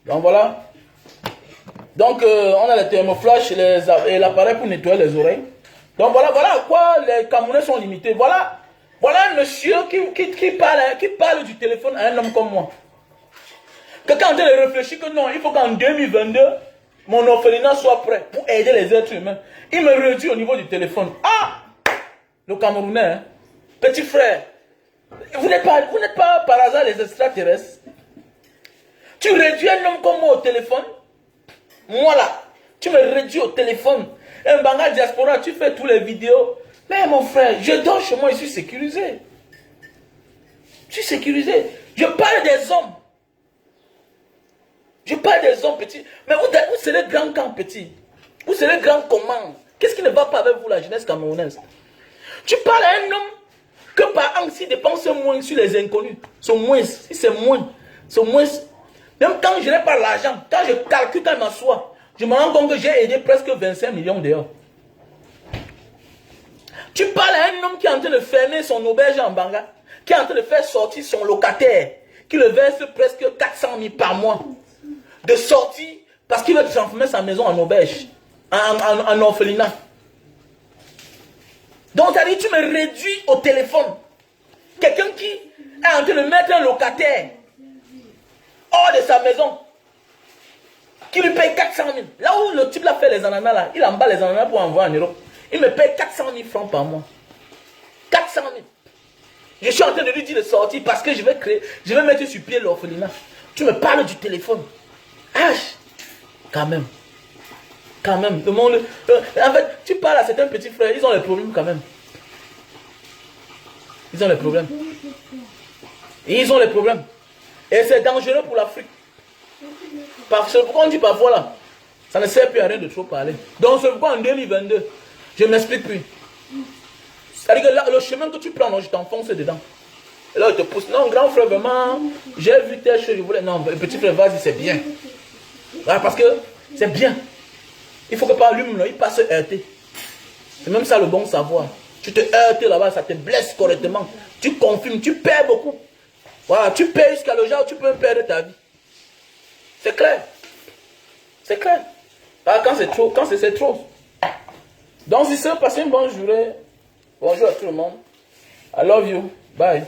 Donc voilà. Donc on a les thermoflash et l'appareil pour nettoyer les oreilles. Donc voilà à quoi les Camerounais sont limités. Voilà un monsieur qui parle du téléphone à un homme comme moi. Quelqu'un est en train de réfléchir que non, il faut qu'en 2022, mon orphelinat soit prêt pour aider les êtres humains. Il me réduit au niveau du téléphone. Ah! Le Camerounais, hein? Petit frère, vous n'êtes pas par hasard les extraterrestres. Tu réduis un homme comme moi au téléphone. Moi là, tu me réduis au téléphone. Un Banga Diaspora, tu fais tous les vidéos. Mais mon frère, je dors chez moi, je suis sécurisé. Je suis sécurisé. Je parle des hommes. Je parle des hommes petits. Mais vous serez grand quand petit? Vous serez grand comment? Qu'est-ce qui ne va pas avec vous, la jeunesse camerounaise? Tu parles à un homme que par an, s'il dépense moins sur les inconnus, c'est moins. Si c'est moins, c'est moins. Même quand je n'ai pas l'argent, quand je calcule, quand je m'assois, je me rends compte que j'ai aidé presque 25 millions dehors. Tu parles à un homme qui est en train de fermer son auberge en Banga, qui est en train de faire sortir son locataire, qui le verse presque 400 000 par mois, de sortie, parce qu'il veut transformer sa maison en auberge, en orphelinat. Donc, tu me réduis au téléphone. Quelqu'un qui est en train de mettre un locataire hors de sa maison, qui lui paye 400 000. Là où le type là fait les ananas, là, il emballe les ananas pour envoyer en Europe. Il me paye 400 000 francs par mois. 400 000. Je suis en train de lui dire de sortir parce que je vais mettre sur pied l'orphelinat. Tu me parles du téléphone. Ah, quand même. Quand même. Le monde, en fait, tu parles à certains petits frères, ils ont les problèmes quand même. Ils ont les problèmes. Et ils ont les problèmes. Et c'est dangereux pour l'Afrique. C'est pourquoi on dit parfois là, ça ne sert plus à rien de trop parler. Donc c'est pourquoi en 2022, je ne m'explique plus. C'est-à-dire que là, le chemin que tu prends, non, je t'enfonce dedans. Et là, je te pousse. Non, grand frère, vraiment, j'ai vu telle chose, je voulais. Non, petit frère, vas-y, c'est bien. Voilà, parce que c'est bien. Il faut que par l'hume, il passe heurter. C'est même ça le bon savoir. Tu te heurtes là-bas, ça te blesse correctement. Tu confirmes, tu perds beaucoup. Voilà, tu perds jusqu'à le jour où tu peux perdre ta vie. C'est clair. C'est clair. Ah, quand c'est trop, c'est trop. Donc, si c'est passez une bonne journée. Bonjour à tout le monde. I love you. Bye.